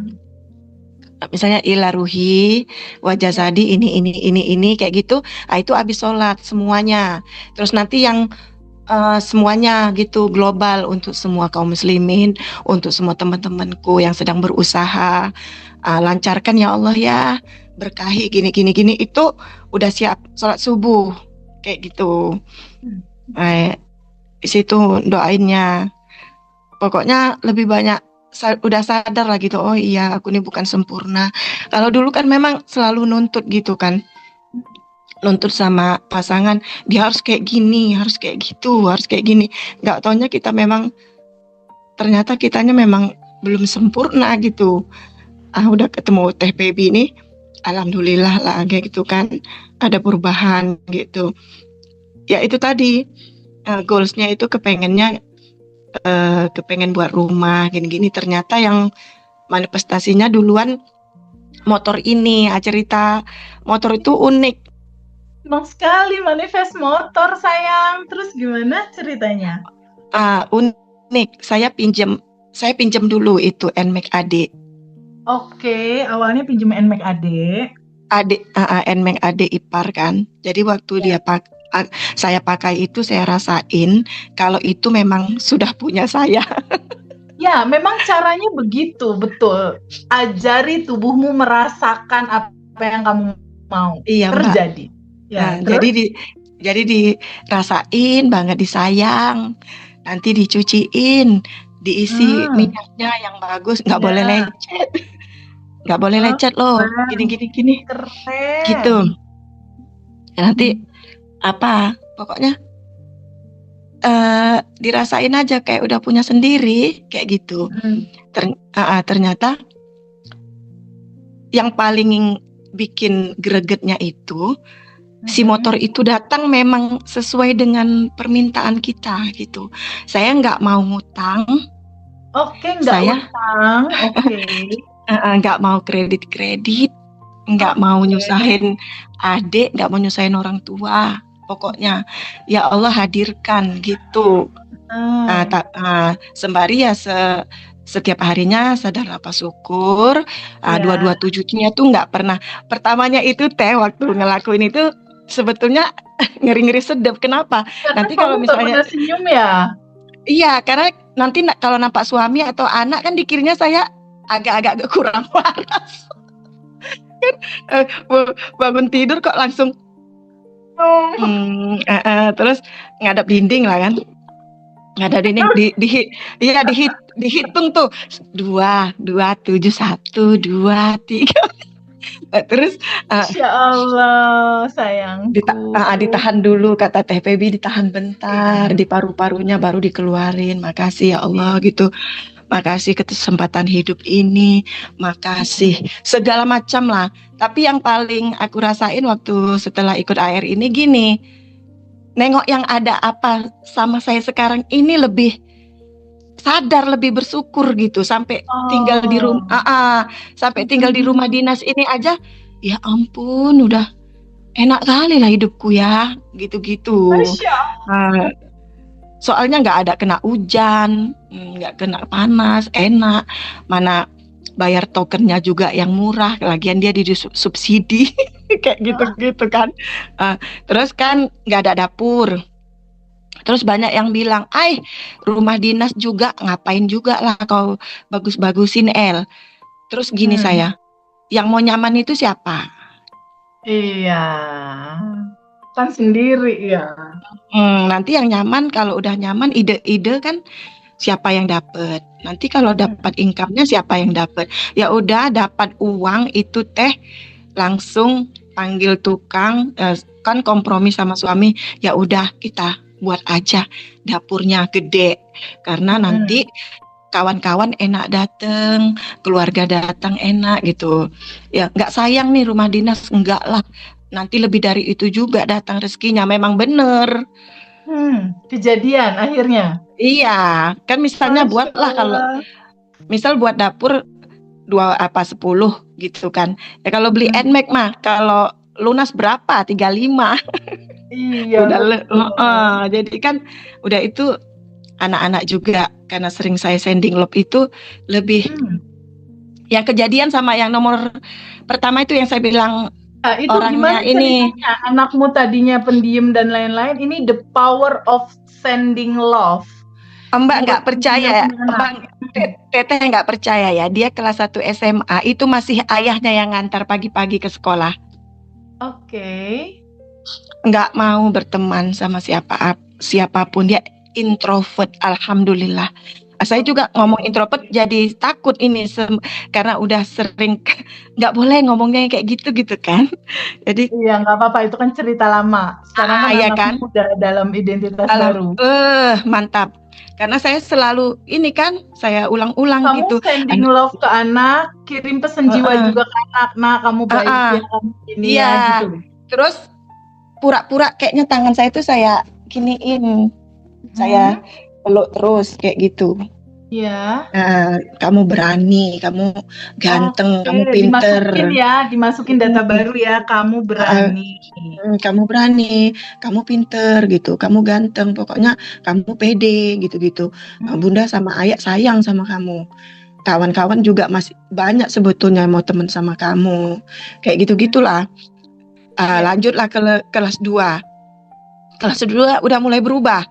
ila ruhi wajah sadi ini kayak gitu. Itu habis sholat semuanya. Terus nanti yang semuanya gitu global untuk semua kaum muslimin, untuk semua teman-temanku yang sedang berusaha, lancarkan ya Allah ya, berkahi gini itu udah siap sholat subuh kayak gitu. Di situ doainnya pokoknya lebih banyak udah sadar lah gitu, oh iya aku ini bukan sempurna. Kalau dulu kan memang selalu nuntut gitu kan, nuntut sama pasangan, dia harus kayak gini, harus kayak gitu, harus kayak gini. Nggak taunya kita memang ternyata kitanya memang belum sempurna gitu. Udah ketemu Teh Baby ini, alhamdulillah lah kayak gitu kan, ada perubahan gitu. Ya itu tadi goalsnya itu kepengen buat rumah gini-gini. Ternyata yang manifestasinya duluan motor ini. Cerita motor itu unik. Senang sekali manifest motor sayang. Terus gimana ceritanya? Unik. Saya pinjam dulu itu NMAX AD. Oke, awalnya pinjam NMAX AD. NMAX AD ipar kan. Jadi waktu saya pakai itu, saya rasain kalau itu memang sudah punya saya. Ya, memang caranya begitu, betul. Ajari tubuhmu merasakan apa yang kamu mau. Iya, terjadi. Ya, jadi dirasain banget, disayang. Nanti dicuciin, diisi minyaknya yang bagus, nggak boleh lecet. Nggak boleh lecet loh. Gini. Keren. Gitu. Nanti pokoknya dirasain aja kayak udah punya sendiri kayak gitu. Ternyata yang paling bikin gregetnya itu si motor itu datang memang sesuai dengan permintaan kita gitu. Saya nggak mau ngutang. Oke, nggak utang. Oke. Nggak mau kredit, nggak mau nyusahin adik, nggak mau nyusahin orang tua. Pokoknya ya Allah hadirkan gitu. Sembari ya setiap harinya sadar nafas syukur. 227-nya tuh nggak pernah. Pertamanya itu waktu ngelakuin itu sebetulnya ngeri-ngeri sedap. Kenapa? Karena nanti kalau misalnya senyum ya. Iya, karena nanti kalau nampak suami atau anak kan dikiranya saya agak-agak kurang waras. Kan bangun tidur kok langsung terus ngadap dinding lah kan. Ngadap dinding dihitung tuh 2, 7, 1, 2, 3. Terus Insya Allah sayang. Ditahan dulu kata Teh Febi, ditahan bentar di paru-parunya baru dikeluarin. Makasih ya Allah gitu. makasih kesempatan hidup ini, makasih segala macam lah. Tapi yang paling aku rasain waktu setelah ikut AR ini gini, nengok yang ada apa sama saya sekarang ini lebih sadar, lebih bersyukur gitu. Sampai tinggal di rumah, sampai tinggal di rumah dinas ini aja, ya ampun, udah enak kali lah hidupku ya, gitu-gitu. Soalnya nggak ada kena hujan, nggak kena panas, enak. Mana bayar tokennya juga yang murah, lagian dia disubsidi kayak gitu-gitu kan. Terus kan nggak ada dapur. Terus banyak yang bilang, rumah dinas juga ngapain juga lah kau bagus-bagusin El. Terus gini saya, yang mau nyaman itu siapa? Iya, kan sendiri ya. Nanti yang nyaman, kalau udah nyaman ide-ide kan siapa yang dapat. Nanti kalau dapat income-nya siapa yang dapat. Ya udah, dapat uang itu teh langsung panggil tukang, kan kompromi sama suami, ya udah kita buat aja dapurnya gede, karena nanti kawan-kawan enak datang, keluarga datang enak gitu. Ya nggak sayang nih rumah dinas, enggak lah. Nanti lebih dari itu juga datang rezekinya, memang bener. Kejadian akhirnya. Iya, kan misalnya buatlah kalau misal buat dapur 10 gitu kan. Ya kalau beli NMAX mah kalau lunas berapa? 35. Iya. Jadi kan udah itu anak-anak juga, karena sering saya sending love itu lebih yang kejadian sama yang nomor pertama itu yang saya bilang. Itu orangnya ini anakmu tadinya pendiam dan lain-lain, ini the power of sending love. Mbak nggak percaya ya, Teteh nggak percaya ya, dia kelas 1 SMA itu masih ayahnya yang ngantar pagi-pagi ke sekolah. Nggak mau berteman sama siapapun, dia introvert, alhamdulillah. Saya juga ngomong introvert jadi takut ini karena udah sering nggak boleh ngomongnya kayak gitu kan. Jadi iya nggak apa-apa, itu kan cerita lama. Sekarang kan udah dalam identitas baru. Mantap. Karena saya selalu ini kan, saya ulang-ulang gitu. Kamu sending love ke anak, kirim pesan jiwa juga ke anak. Nah, kamu baik ya, kamu ini ya gitu. Terus pura-pura kayaknya tangan saya itu saya giniin, saya peluk terus kayak gitu. Iya. Kamu berani, kamu ganteng, kamu pinter. Dimasukin data baru ya, kamu berani. Kamu berani, kamu pinter gitu, kamu ganteng, pokoknya kamu pede gitu-gitu. Bunda sama ayah sayang sama kamu. Kawan-kawan juga masih banyak sebetulnya mau temen sama kamu. Kayak gitu-gitulah. Lanjutlah ke kelas 2. Kelas 2 udah mulai berubah.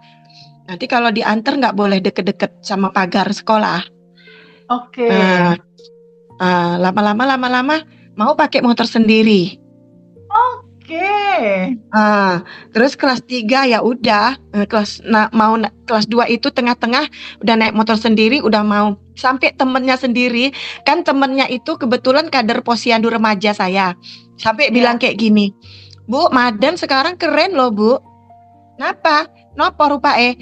Nanti kalau diantar nggak boleh deket-deket sama pagar sekolah. Lama-lama mau pakai motor sendiri. Terus kelas 3 ya udah, kelas 2 itu tengah-tengah udah naik motor sendiri, udah mau sampai temennya sendiri. Kan temennya itu kebetulan kader posyandu remaja saya. Sampai bilang kayak gini, "Bu, Madan sekarang keren loh, Bu." "Napa? Nopo rupae?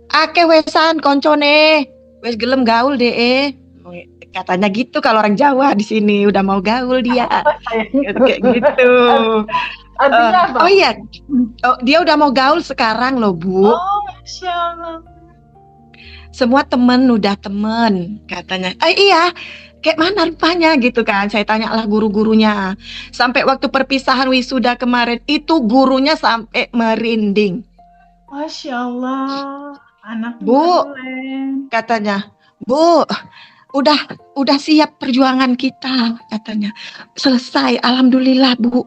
Ake wesan koncone, wes gelem gaul deh." Katanya gitu kalau orang Jawa di sini, udah mau gaul dia. Kayak gitu. Artinya apa? Dia udah mau gaul sekarang loh, Bu. Masya Allah. Semua udah temen katanya. Iya, kayak mana rupanya gitu kan. Saya tanyalah guru-gurunya. Sampai waktu perpisahan wisuda kemarin itu gurunya sampai merinding. Masya Allah, anak Bu, katanya, "Bu, udah siap perjuangan kita," katanya. "Selesai, alhamdulillah Bu,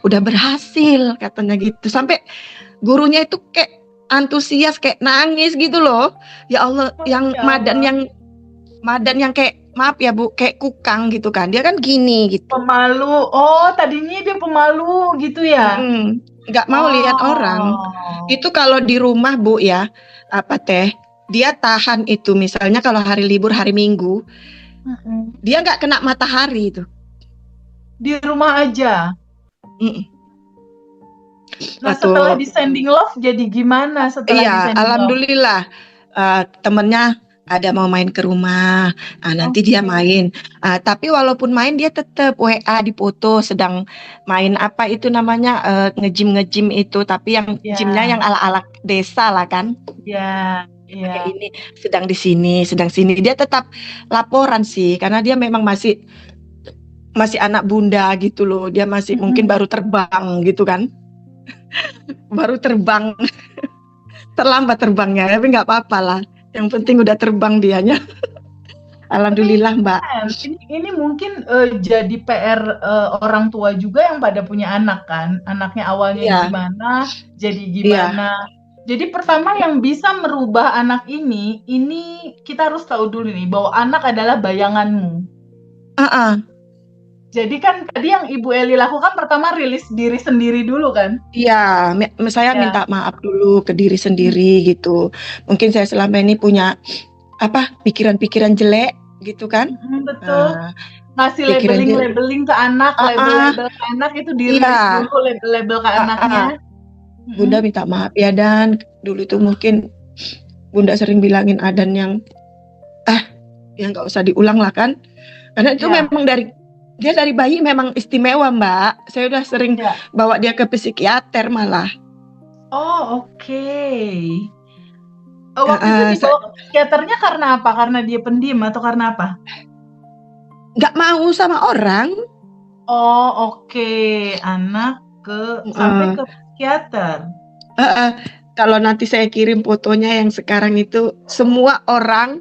udah berhasil," katanya gitu. Sampai gurunya itu kayak antusias, kayak nangis gitu loh. Ya Allah, yang Madan yang kayak, maaf ya Bu, kayak kukang gitu kan. Dia kan gini gitu. Pemalu. Tadinya dia pemalu gitu ya. Nggak mau lihat orang. Itu kalau di rumah Bu ya, dia tahan itu, misalnya kalau hari libur, hari Minggu, dia nggak kena matahari itu. Di rumah aja. Nah, setelah di sending love jadi gimana setelah di sending alhamdulillah, temennya ada mau main ke rumah, nanti dia main. Tapi walaupun main dia tetap WA dipoto sedang main apa itu namanya ngejim itu, tapi yang gymnya yang ala-ala desa lah kan. Ya, Kayak ini sedang di sini, sedang sini. Dia tetap laporan sih, karena dia memang masih anak bunda gitu loh. Dia masih mungkin baru terbang gitu kan. Baru terbang. Terlambat terbangnya, tapi nggak apa-apa lah. Yang penting udah terbang dianya. Alhamdulillah Mbak. Ini mungkin jadi PR orang tua juga yang pada punya anak kan. Anaknya awalnya gimana, jadi gimana. Jadi pertama yang bisa merubah anak ini kita harus tahu dulu nih bahwa anak adalah bayanganmu. Jadi kan tadi yang Ibu Eli lakukan pertama rilis diri sendiri dulu kan? Iya, saya minta maaf dulu ke diri sendiri gitu. Mungkin saya selama ini punya pikiran-pikiran jelek gitu kan? Betul. Ngasih labeling ke anak, label ke anak itu dirilis dulu label ke anaknya. Bunda minta maaf ya, dan dulu itu mungkin Bunda sering bilangin Adan yang nggak usah diulang lah kan? Karena itu memang dia dari bayi memang istimewa Mbak. Saya udah sering bawa dia ke psikiater malah. Oh oke. Waktu itu dibawa ke psikiaternya karena apa? Karena dia pendiam atau karena apa? Nggak mau sama orang. Oh oke. Anak sampai ke psikiater. Kalau nanti saya kirim fotonya yang sekarang itu, semua orang,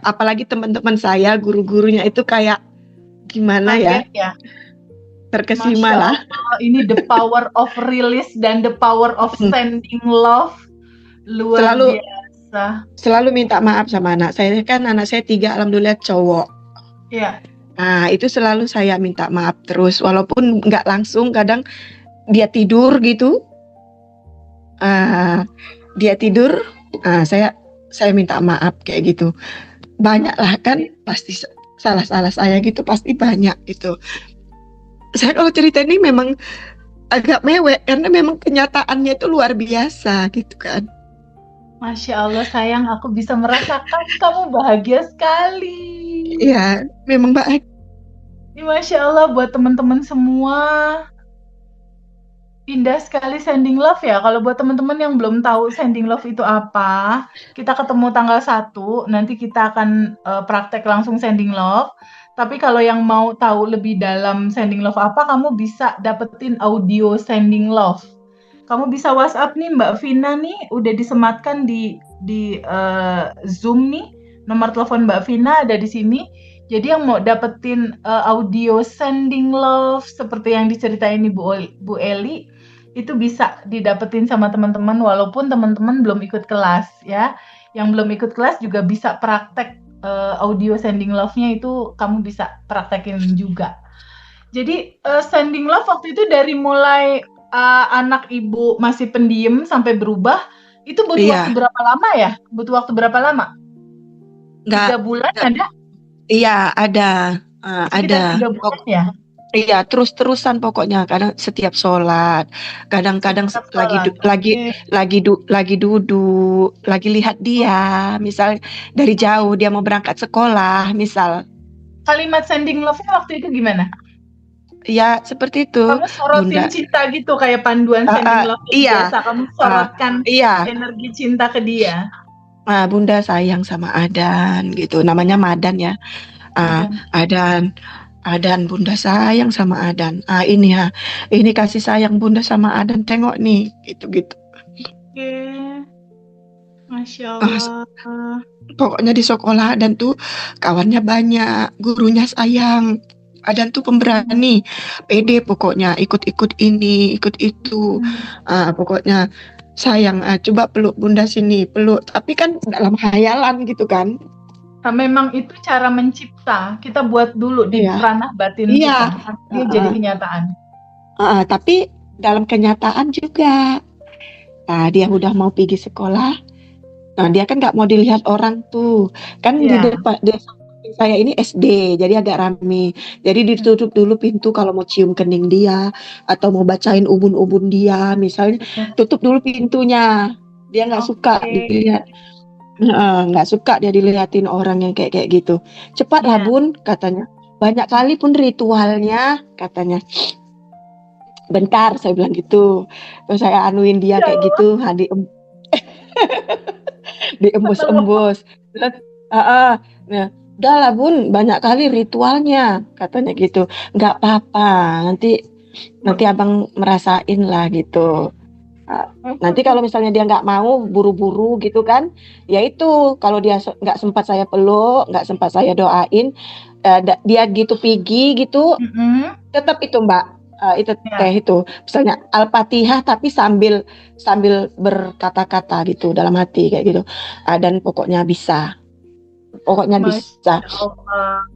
apalagi teman-teman saya, guru-gurunya itu kayak gimana ya? Terkesima lah. Ini the power of release dan the power of sending love luar biasa. Selalu minta maaf sama anak saya, kan anak saya 3 alhamdulillah cowok. Iya. Nah itu selalu saya minta maaf terus, walaupun nggak langsung, kadang dia tidur gitu, saya minta maaf kayak gitu. Banyak lah kan, pasti salah saya gitu, pasti banyak gitu. Saya kalau cerita ini memang agak mewek karena memang kenyataannya itu luar biasa gitu kan. Masya Allah sayang, aku bisa merasakan kamu bahagia sekali. Iya, memang bahagia. Masya Allah, buat teman-teman semua, indah sekali sending love ya. Kalau buat teman-teman yang belum tahu sending love itu apa, kita ketemu tanggal 1, nanti kita akan praktek langsung sending love. Tapi kalau yang mau tahu lebih dalam sending love apa, kamu bisa dapetin audio sending love. Kamu bisa WhatsApp nih Mbak Vina nih, udah disematkan di Zoom nih. Nomor telepon Mbak Vina ada di sini. Jadi yang mau dapetin audio sending love seperti yang diceritain Bu Eli, itu bisa didapetin sama teman-teman walaupun teman-teman belum ikut kelas ya. Yang belum ikut kelas juga bisa praktek audio sending love-nya, itu kamu bisa praktekin juga. Jadi sending love waktu itu dari mulai anak ibu masih pendiam sampai berubah, itu butuh waktu berapa lama ya? Butuh waktu berapa lama? 3 bulan ada? Iya ada. Ada. 3 bulan ya? Iya, terus-terusan pokoknya. Kadang setiap sholat, kadang-kadang lagi duduk, lagi lihat dia, misal dari jauh dia mau berangkat sekolah, misal. Kalimat sending love-nya waktu itu gimana? Ya, seperti itu. Kamu sorotin cinta gitu, kayak panduan sending love biasa. Kamu sorotkan energi cinta ke dia. Bunda sayang sama Adan gitu. Namanya Madan ya. Adan, Bunda sayang sama Adan. Ini kasih sayang Bunda sama Adan, tengok nih, gitu-gitu. Oke. Masya Allah. Pokoknya di sekolah Adan tuh kawannya banyak, gurunya sayang. Adan tuh pemberani, pede pokoknya, ikut ini, ikut itu. Pokoknya sayang, coba peluk Bunda sini, peluk. Tapi kan dalam khayalan gitu kan. Memang itu cara mencipta. Kita buat dulu di ranah batin kita. Dia jadi kenyataan. Tapi dalam kenyataan juga. Nah, dia udah mau pergi sekolah. Nah, dia kan nggak mau dilihat orang tuh. Kan di depan saya ini SD, jadi agak rame. Jadi ditutup dulu pintu kalau mau cium kening dia atau mau bacain ubun-ubun dia, misalnya tutup dulu pintunya. Dia nggak suka dilihat. Nggak suka dia dilihatin orang yang kayak gitu. Cepatlah Iya. Bun, katanya. Banyak kali pun ritualnya, katanya. Bentar, saya bilang gitu. Terus saya anuin dia Ya kayak gitu, Allah. diembus-embus. Terus, nah, udah lah Bun, banyak kali ritualnya, katanya gitu. Nggak apa-apa, nanti abang merasain lah gitu. Nanti kalau misalnya dia nggak mau buru-buru gitu kan, ya itu kalau dia nggak sempat saya peluk, nggak sempat saya doain, dia gitu pergi gitu, tetap itu Mbak, itu Ya. teh itu, misalnya Al-Fatihah tapi sambil berkata-kata gitu dalam hati kayak gitu, dan pokoknya bisa. Masya Allah.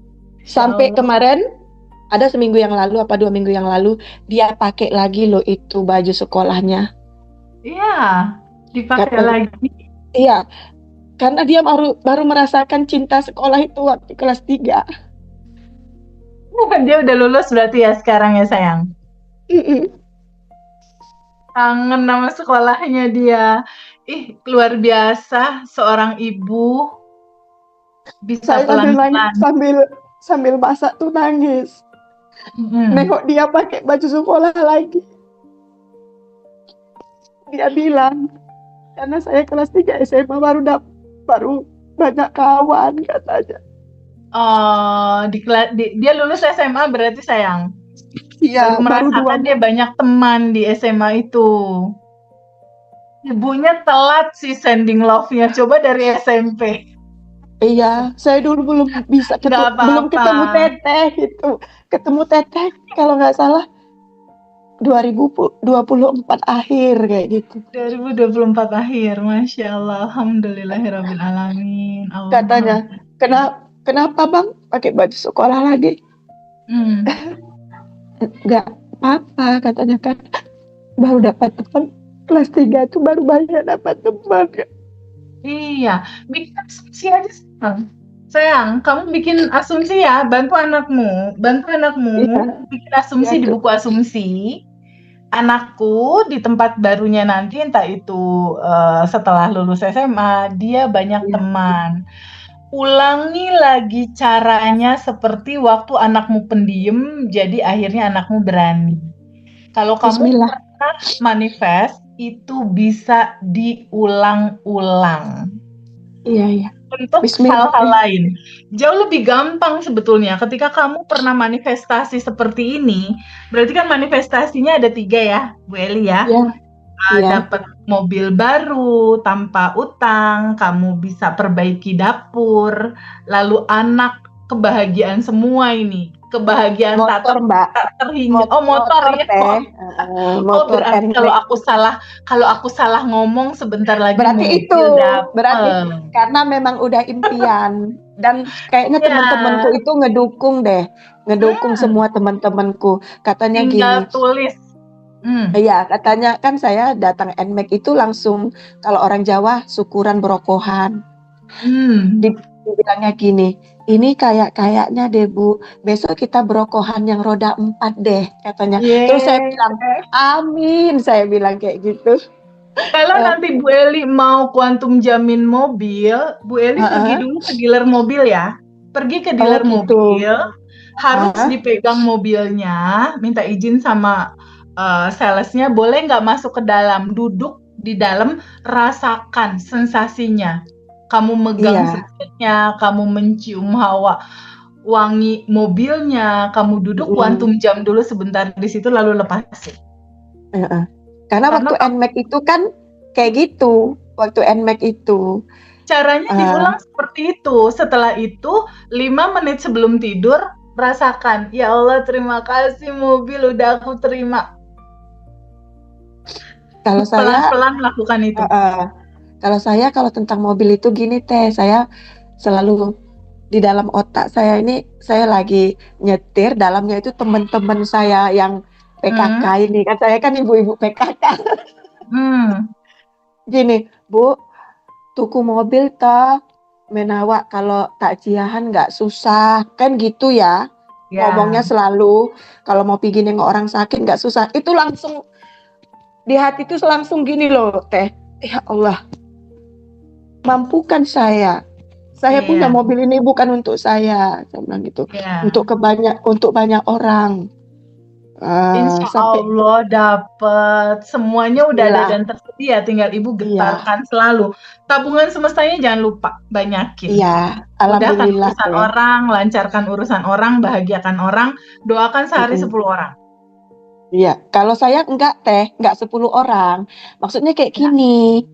Sampai kemarin ada seminggu yang lalu apa 2 minggu yang lalu dia pakai lagi loh itu baju sekolahnya. Iya, dipakai Katanya, lagi. iya, karena dia baru merasakan cinta sekolah itu waktu kelas 3. Dia udah lulus berarti ya sekarang ya sayang. Kangen sama sekolahnya dia. Ih, luar biasa seorang ibu bisa Saya sambil nangis, pelan-pelan. sambil masak tuh nangis. Nengok dia pakai baju sekolah lagi. Dia bilang, karena saya kelas 3 SMA baru banyak kawan katanya. Oh, dia lulus SMA berarti sayang. Iya, baru merasakan dia banyak teman di SMA itu. Ibunya telat sih sending love-nya. Coba dari SMP. Iya, saya dulu belum bisa belum ketemu Teteh gitu. Ketemu Teteh kalau nggak salah 2024 akhir kayak gitu. 2024 akhir, Masya Allah, Alhamdulillahirabbil alamin. Katanya, kenapa Bang pakai baju sekolah lagi? Nggak apa-apa katanya kan, baru dapat teman kelas 3 itu baru banyak dapat teman. Iya, bikin asumsi aja sayang. Kamu bikin asumsi ya, bantu anakmu, bikin asumsi di buku asumsi. Anakku di tempat barunya nanti, entah itu setelah lulus SMA, dia banyak teman. Ulangi lagi caranya seperti waktu anakmu pendiam, jadi akhirnya anakmu berani. Kalau kamu pernah manifest, itu bisa diulang-ulang. Iya. Untuk hal-hal lain. Jauh lebih gampang sebetulnya. Ketika kamu pernah manifestasi seperti ini, berarti kan manifestasinya ada 3 ya, Bu Eli ya. Dapat mobil baru tanpa utang, kamu bisa perbaiki dapur, lalu anak, kebahagiaan semua ini. Kebahagiaan motor, Mbak. Tak terhingga. Motor ya. Motor berarti kalau aku salah ngomong sebentar lagi berarti itu berarti karena memang udah impian dan kayaknya teman-temanku itu ngedukung semua teman-temanku. Katanya tinggal gini. Tulis. Iya, katanya kan saya datang NMAC itu langsung, kalau orang Jawa syukuran berokohan. Dibilangnya gini, ini kayaknya deh Bu, besok kita berokohan yang roda 4 deh katanya. Terus saya bilang, amin, saya bilang kayak gitu. Kalau nanti Bu Eli mau kuantum jamin mobil, Bu Eli pergi dulu ke dealer mobil ya. Pergi ke dealer mobil, harus dipegang mobilnya, minta izin sama salesnya, boleh nggak masuk ke dalam, duduk di dalam, rasakan sensasinya. Kamu megang setnya, kamu mencium hawa wangi mobilnya, kamu duduk kuantum jam dulu sebentar di situ lalu lepasin. Karena waktu NMAC itu kan kayak gitu, waktu NMAC itu. Caranya diulang seperti itu. Setelah itu 5 menit sebelum tidur rasakan, ya Allah terima kasih mobil udah aku terima. Kalau saya pelan-pelan melakukan itu. Kalau tentang mobil itu gini Teh, saya selalu di dalam otak saya ini, saya lagi nyetir, dalamnya itu teman-teman saya yang PKK ini kan, saya kan ibu-ibu PKK. Gini, Bu, tuku mobil toh menawak kalau takjiahan nggak susah kan gitu ya. Ngomongnya selalu kalau mau pergi nengok orang sakit nggak susah. Itu langsung di hati itu langsung gini loh Teh, ya Allah, mampukan saya. Saya Iya. punya mobil ini bukan untuk saya bilang gitu. Iya. Untuk banyak orang. Insya Sampai Allah dapat, semuanya udah ada Bismillah. dan tersedia, tinggal Ibu Iya. getarkan selalu. Tabungan semestanya jangan lupa, banyakin. Iya, Mudahkan alhamdulillah urusan Teh. orang, lancarkan urusan orang, bahagiakan orang, doakan sehari 10 orang. Iya, kalau saya enggak Teh, enggak 10 orang. Maksudnya kayak gini.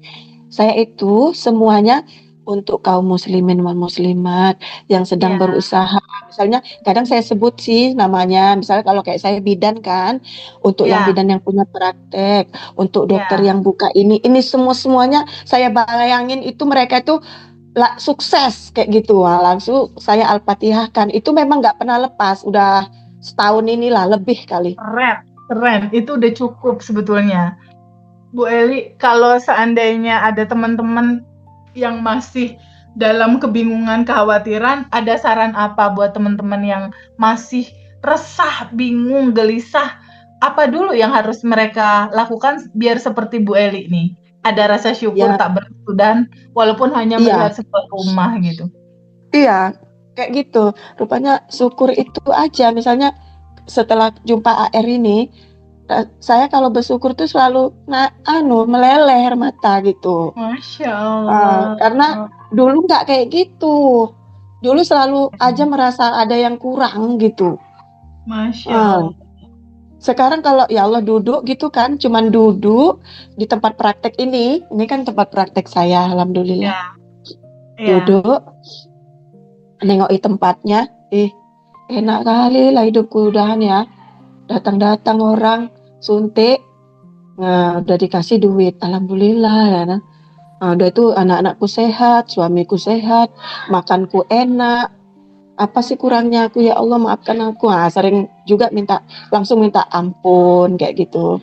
Saya itu semuanya untuk kaum muslimin dan muslimat yang sedang Iya. berusaha. Misalnya kadang saya sebut sih namanya, misalnya kalau kayak saya bidan kan, untuk yang Iya. bidan yang punya praktek, untuk dokter Iya. yang buka ini semuanya saya bayangin itu mereka itu sukses kayak gitu. Langsung saya al-fatihahkan. Itu memang nggak pernah lepas, udah setahun inilah lebih kali. Keren. Itu udah cukup sebetulnya. Bu Eli, kalau seandainya ada teman-teman yang masih dalam kebingungan, kekhawatiran, ada saran apa buat teman-teman yang masih resah, bingung, gelisah? Apa dulu yang harus mereka lakukan biar seperti Bu Eli nih? Ada rasa syukur Ya. tak berkesudahan, walaupun hanya Iya. melihat sebuah rumah gitu. Iya, kayak gitu. Rupanya syukur itu aja. Misalnya setelah jumpa AR ini, saya kalau bersyukur tuh selalu meleleh air mata gitu. Masya Allah. Karena dulu nggak kayak gitu. Dulu selalu aja merasa ada yang kurang gitu. Masya Allah. Sekarang kalau ya Allah duduk gitu kan, cuman duduk di tempat praktek ini kan tempat praktek saya, alhamdulillah. Iya. Duduk, nengoki tempatnya, enak kali lah hidupku udahan ya. Datang-datang orang suntik, udah dikasih duit, alhamdulillah ya. Udah itu anak-anakku sehat, suamiku sehat, makanku enak. Apa sih kurangnya aku, ya Allah maafkan aku. Sering juga langsung minta ampun kayak gitu.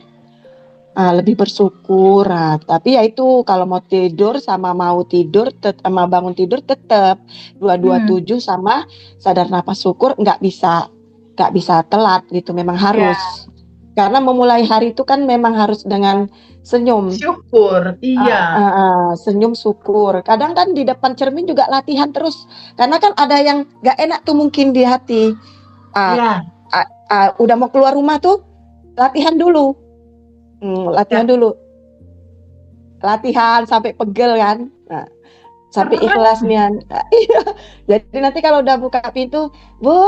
Lebih bersyukur. Tapi ya itu kalau mau tidur sama mau tidur sama bangun tidur tetap 227 sama sadar nafas syukur nggak bisa telat gitu, memang harus. Karena memulai hari itu kan memang harus dengan senyum. Syukur, iya. Senyum syukur. Kadang kan di depan cermin juga latihan terus. Karena kan ada yang gak enak tuh mungkin di hati. Udah mau keluar rumah tuh latihan dulu. Dulu. Latihan sampai pegel kan. Sampai ikhlasnya. Jadi nanti kalau udah buka pintu, Bu,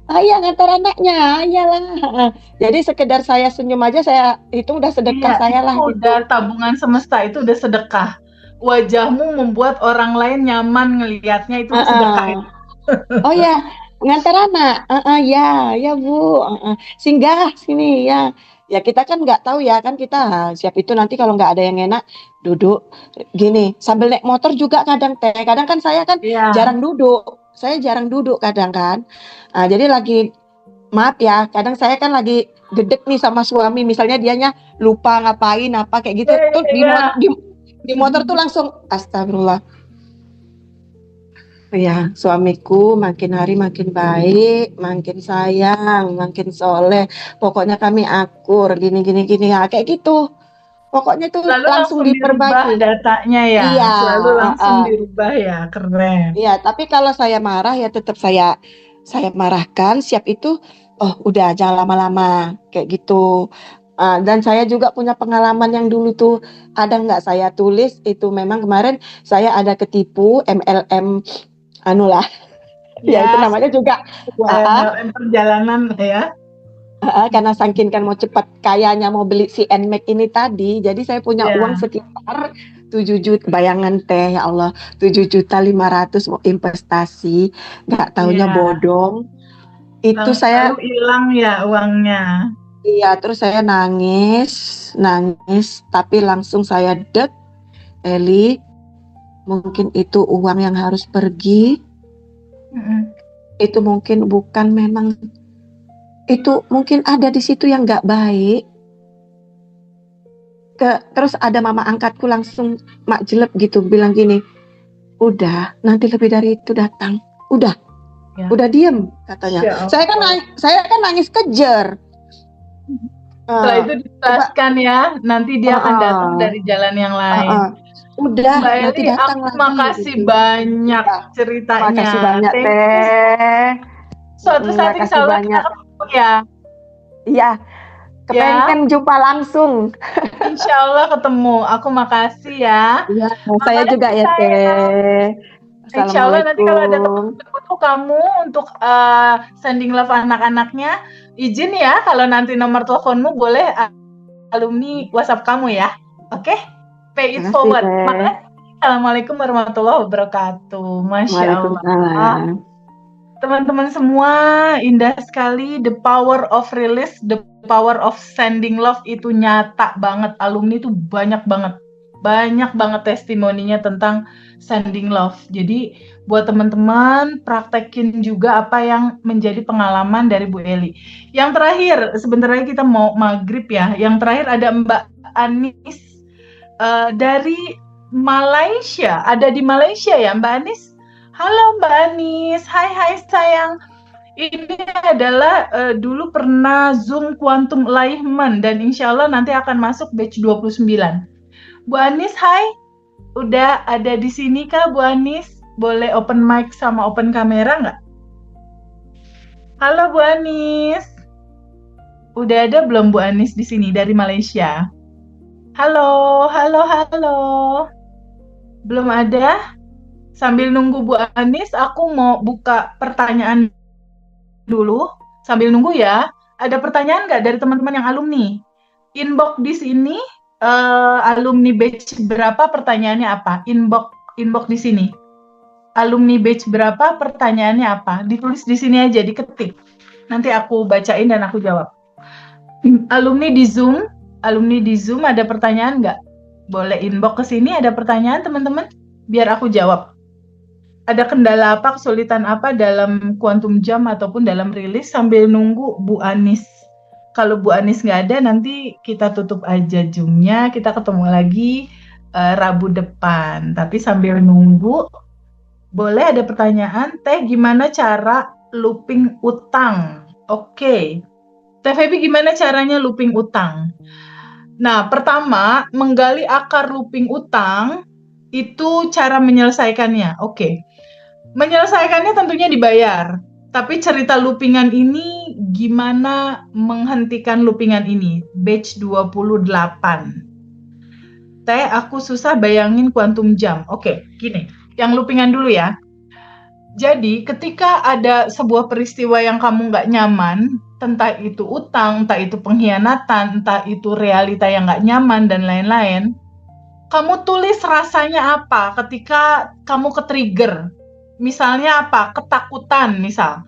ayah ngantar anaknya, iyalah. Jadi sekedar saya senyum aja, saya hitung udah sedekah saya lah. Udah tabungan semesta itu udah sedekah. Wajahmu membuat orang lain nyaman ngelihatnya, itu sedekah. Oh ya, ngantar anak, ya Bu, singgah sini ya. Ya kita kan nggak tahu ya kan, kita siap itu nanti kalau nggak ada yang enak duduk gini sambil naik motor juga kadang kan saya kan jarang duduk. Saya jarang duduk kadang kan. Jadi lagi, maaf ya, kadang saya kan lagi gedek nih sama suami, misalnya dianya lupa ngapain apa kayak gitu, tuh di motor tuh langsung astagfirullah. Ya, suamiku makin hari makin baik, makin sayang, makin soleh. Pokoknya kami akur, gini ya, kayak gitu. Pokoknya tuh langsung diperbaiki datanya ya. Iya, selalu langsung dirubah ya, keren. Iya, tapi kalau saya marah ya tetap saya marahkan, siap itu, udah jangan lama-lama kayak gitu. Dan saya juga punya pengalaman yang dulu tuh ada nggak saya tulis itu, memang kemarin saya ada ketipu MLM ya itu namanya juga MLM perjalanan ya. Karena saking kan mau cepat kayanya mau beli si NMAX ini tadi, jadi saya punya uang sekitar 7 juta, bayangan teh ya Allah, 7.500.000 mau investasi, nggak taunya bodong. Itu saya hilang ya uangnya. Iya, terus saya nangis, tapi langsung saya Eli, mungkin itu uang yang harus pergi. Itu mungkin bukan memang, itu mungkin ada di situ yang nggak baik. Terus ada mama angkatku langsung mak jelek gitu bilang gini, udah nanti lebih dari itu datang, udah diem katanya. Saya kan nangis kejer. Setelah itu dijelaskan ya, nanti dia akan datang dari jalan yang lain. Udah, Mbak nanti Eli, datang aku lagi makasih gitu. banyak Ya, ceritanya. makasih banyak Thank you. Teh. Suatu saat Makasih insya Allah kita banyak. ketemu ya. Iya, Ya, kepengen jumpa langsung. insya Allah ketemu. Aku makasih ya. Iya, saya juga Makasih ya sayang. Teh. Insya Allah nanti kalau ada Assalamualaikum. teman butuh kamu untuk sending love anak-anaknya, izin ya kalau nanti nomor teleponmu boleh alumni WhatsApp kamu ya. Oke? Pay it Makasih forward. Teh. Makasih. Assalamualaikum warahmatullahi wabarakatuh. Masya Allah. Waalaikumsalam. Teman-teman semua, indah sekali. The power of release, the power of sending love itu nyata banget. Alumni itu banyak banget testimoninya tentang sending love. Jadi buat teman-teman praktekin juga apa yang menjadi pengalaman dari Bu Eli. Yang terakhir, sebentar lagi kita mau maghrib ya. Yang terakhir ada Mbak Anis dari Malaysia. Ada di Malaysia ya Mbak Anis? Halo Mbak Anis, hai sayang. Ini adalah dulu pernah Zoom Quantum Alignment dan insya Allah nanti akan masuk batch 29. Bu Anis, hai. Udah ada di sini kah Bu Anis? Boleh open mic sama open kamera nggak? Halo Bu Anis. Udah ada belum Bu Anis di sini dari Malaysia? Halo. Belum ada? Sambil nunggu Bu Anis, aku mau buka pertanyaan dulu. Sambil nunggu ya, ada pertanyaan nggak dari teman-teman yang alumni? Inbox di sini, alumni batch berapa, pertanyaannya apa? Inbox di sini. Alumni batch berapa, pertanyaannya apa? Ditulis di sini aja, diketik. Nanti aku bacain dan aku jawab. Alumni di Zoom ada pertanyaan nggak? Boleh inbox ke sini, ada pertanyaan teman-teman? Biar aku jawab. Ada kendala apa, kesulitan apa dalam quantum jam ataupun dalam rilis sambil nunggu Bu Anis. Kalau Bu Anis nggak ada, nanti kita tutup aja Zoom-nya, kita ketemu lagi Rabu depan. Tapi sambil nunggu, boleh ada pertanyaan, Teh gimana cara looping utang? Oke. Teh Feby gimana caranya looping utang? Nah, pertama, menggali akar looping utang, itu cara menyelesaikannya. Oke. Menyelesaikannya tentunya dibayar. Tapi cerita loopingan ini gimana menghentikan loopingan ini? Batch 28. Teh, aku susah bayangin quantum jam. Oke, gini. Yang loopingan dulu ya. Jadi, ketika ada sebuah peristiwa yang kamu nggak nyaman, entah itu utang, entah itu pengkhianatan, entah itu realita yang nggak nyaman, dan lain-lain, kamu tulis rasanya apa ketika kamu ke-trigger. Misalnya apa? Ketakutan misal.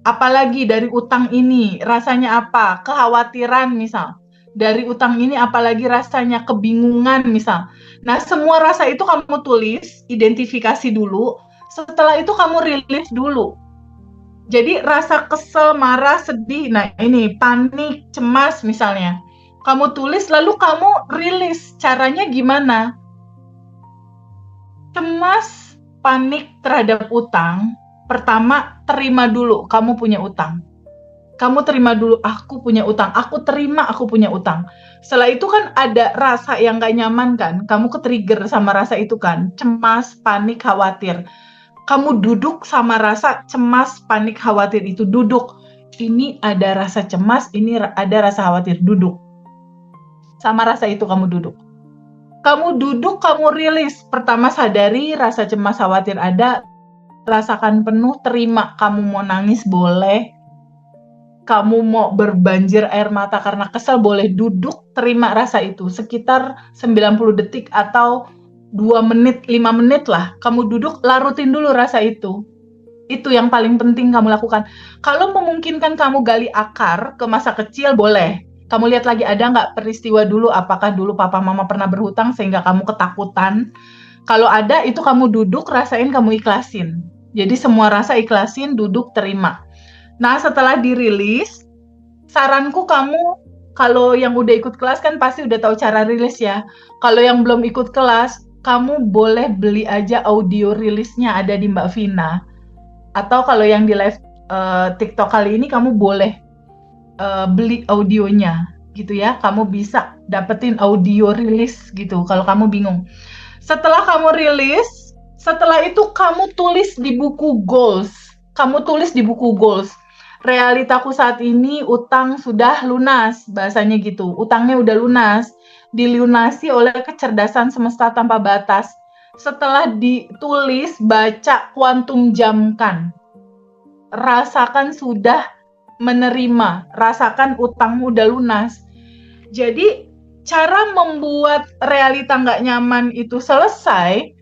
Apalagi dari utang ini rasanya apa? Kekhawatiran misal. Dari utang ini apalagi rasanya kebingungan misal. Nah, semua rasa itu kamu tulis, identifikasi dulu. Setelah itu kamu rilis dulu. Jadi rasa kesel, marah, sedih, nah ini panik, cemas misalnya. Kamu tulis lalu kamu rilis. Caranya gimana? Cemas, panik terhadap utang, pertama terima dulu kamu punya utang. Kamu terima dulu, aku punya utang. Aku terima aku punya utang. Setelah itu kan ada rasa yang gak nyaman kan. Kamu ke-trigger sama rasa itu kan. Cemas, panik, khawatir. Kamu duduk sama rasa cemas, panik, khawatir itu. Duduk. Ini ada rasa cemas, ini ada rasa khawatir. Duduk. Sama rasa itu kamu duduk. Kamu duduk, kamu rilis. Pertama sadari rasa cemas, khawatir ada. Rasakan penuh, terima. Kamu mau nangis boleh. Kamu mau berbanjir air mata karena kesel boleh. Duduk, terima rasa itu. Sekitar 90 detik atau 2 menit, 5 menit lah. Kamu duduk, larutin dulu rasa itu. Itu yang paling penting kamu lakukan. Kalau memungkinkan kamu gali akar ke masa kecil, boleh. Kamu lihat lagi ada nggak peristiwa dulu, apakah dulu papa mama pernah berhutang sehingga kamu ketakutan. Kalau ada, itu kamu duduk, rasain, kamu ikhlasin. Jadi semua rasa ikhlasin, duduk, terima. Nah, setelah dirilis, saranku kamu, kalau yang udah ikut kelas kan pasti udah tahu cara rilis ya. Kalau yang belum ikut kelas, kamu boleh beli aja audio rilisnya, ada di Mbak Vina. Atau kalau yang di live TikTok kali ini, kamu boleh beli audionya gitu ya. Kamu bisa dapetin audio rilis gitu kalau kamu bingung. Setelah kamu rilis, setelah itu kamu tulis di buku goals. Kamu tulis di buku goals. Realitaku saat ini utang sudah lunas, bahasanya gitu. Utangnya udah lunas, dilunasi oleh kecerdasan semesta tanpa batas. Setelah ditulis, baca, kuantum jamkan. Rasakan sudah menerima, rasakan utangmu udah lunas. Jadi cara membuat realita nggak nyaman itu selesai,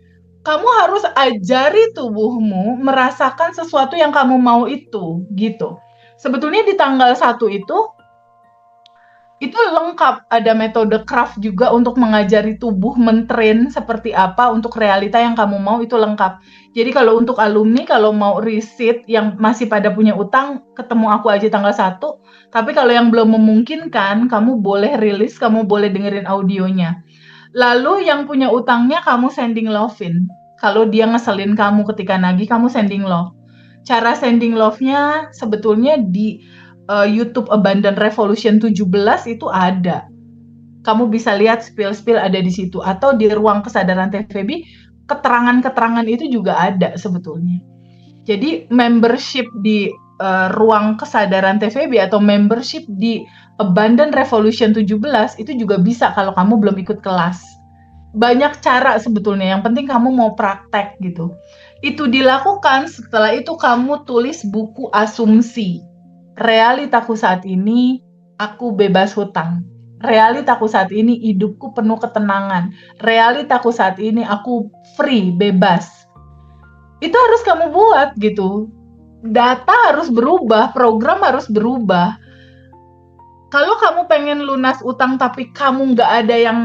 kamu harus ajari tubuhmu merasakan sesuatu yang kamu mau itu, gitu. Sebetulnya di tanggal 1 itu lengkap, ada metode craft juga untuk mengajari tubuh mentrain seperti apa untuk realita yang kamu mau, itu lengkap. Jadi kalau untuk alumni, kalau mau receipt yang masih pada punya utang, ketemu aku aja tanggal 1. Tapi kalau yang belum memungkinkan, kamu boleh rilis, kamu boleh dengerin audionya. Lalu yang punya utangnya kamu sending love-in. Kalau dia ngeselin kamu ketika nagih, kamu sending love. Cara sending love-nya sebetulnya di YouTube Abundant Revolution 17 itu ada. Kamu bisa lihat spill-spill ada di situ. Atau di ruang kesadaran TVB, keterangan-keterangan itu juga ada sebetulnya. Jadi membership di ruang kesadaran TVB atau membership di Abundant Revolution 17 itu juga bisa kalau kamu belum ikut kelas. Banyak cara sebetulnya, yang penting kamu mau praktek gitu. Itu dilakukan, setelah itu kamu tulis buku asumsi. Realitaku saat ini, aku bebas hutang. Realitaku saat ini, hidupku penuh ketenangan. Realitaku saat ini, aku free, bebas. Itu harus kamu buat gitu. Data harus berubah, program harus berubah. Kalau kamu pengen lunas utang tapi kamu nggak ada yang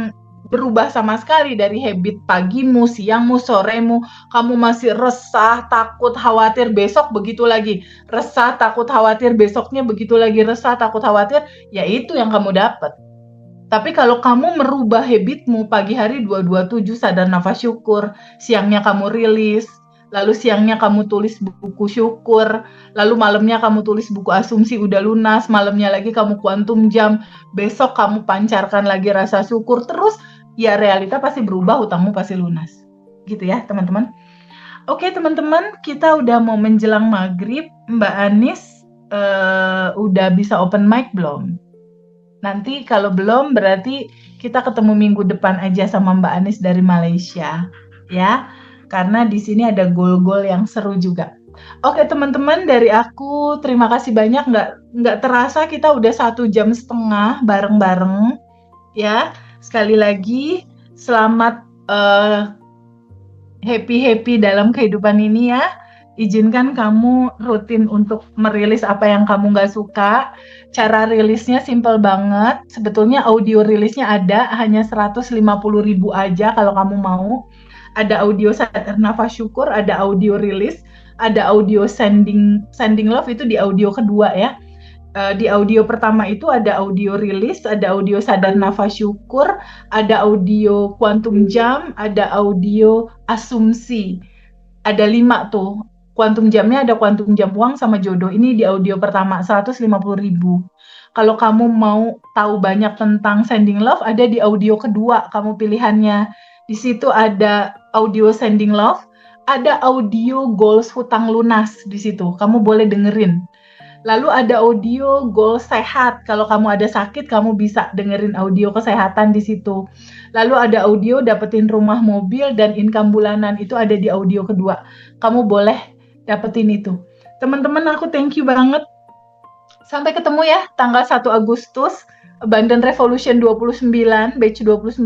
berubah sama sekali dari habit pagimu, siangmu, soremu, kamu masih resah, takut, khawatir, besok begitu lagi. Resah, takut, khawatir, besoknya begitu lagi, resah, takut, khawatir, ya itu yang kamu dapat. Tapi kalau kamu merubah habitmu, pagi hari 227 sadar nafas syukur, siangnya kamu rilis, lalu siangnya kamu tulis buku syukur, lalu malamnya kamu tulis buku asumsi udah lunas, malamnya lagi kamu kuantum jam, besok kamu pancarkan lagi rasa syukur, terus ya realita pasti berubah, hutangmu pasti lunas. Gitu ya teman-teman. Oke teman-teman, kita udah mau menjelang maghrib. Mbak Anis udah bisa open mic belum? Nanti kalau belum berarti kita ketemu minggu depan aja sama Mbak Anis dari Malaysia. Ya, karena di sini ada goal-goal yang seru juga. Oke teman-teman, dari aku terima kasih banyak. Nggak terasa kita udah 1,5 jam bareng-bareng. Ya, sekali lagi selamat happy dalam kehidupan ini ya. Izinkan kamu rutin untuk merilis apa yang kamu nggak suka. Cara rilisnya simple banget. Sebetulnya audio rilisnya ada, hanya 150.000 aja kalau kamu mau. Ada audio sadar nafas syukur, ada audio rilis, ada audio sending love itu di audio kedua ya. Di audio pertama itu ada audio rilis, ada audio sadar nafas syukur, ada audio kuantum jam, ada audio asumsi. Ada 5 tuh. Kuantum jamnya ada kuantum jam uang sama jodoh. Ini di audio pertama 150.000. Kalau kamu mau tahu banyak tentang sending love, ada di audio kedua kamu pilihannya. Di situ ada audio sending love, ada audio goals hutang lunas di situ. Kamu boleh dengerin. Lalu ada audio goals sehat. Kalau kamu ada sakit, kamu bisa dengerin audio kesehatan di situ. Lalu ada audio dapetin rumah, mobil, dan income bulanan. Itu ada di audio kedua. Kamu boleh dapetin itu. Teman-teman, aku thank you banget. Sampai ketemu ya, tanggal 1 Agustus, Abundant Revolution 29, batch 29,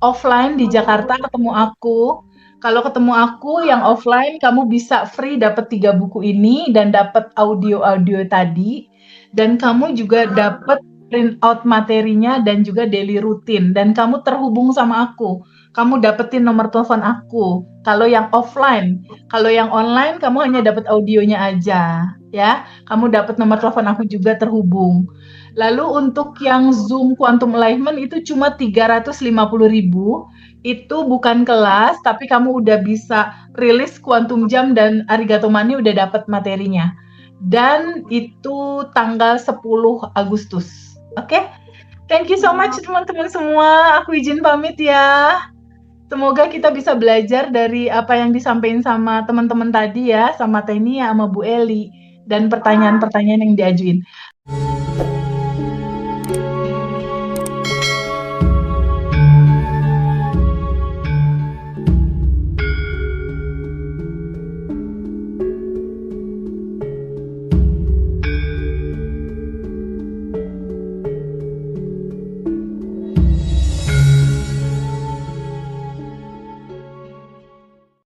offline di Jakarta, ketemu aku. Kalau ketemu aku yang offline, kamu bisa free dapat 3 buku ini dan dapat audio-audio tadi. Dan kamu juga dapat print out materinya dan juga daily routine. Dan kamu terhubung sama aku. Kamu dapetin nomor telepon aku. Kalau yang offline, kalau yang online kamu hanya dapat audionya aja, ya. Kamu dapat nomor telepon aku juga terhubung. Lalu untuk yang Zoom Quantum Alignment itu cuma 350.000. Itu bukan kelas, tapi kamu udah bisa rilis Quantum Jam dan Arigato Money udah dapat materinya. Dan itu tanggal 10 Agustus. Oke? Thank you so much teman-teman semua. Aku izin pamit ya. Semoga kita bisa belajar dari apa yang disampaikan sama teman-teman tadi ya, sama Tenia, sama Bu Eli, dan pertanyaan-pertanyaan yang diajuin.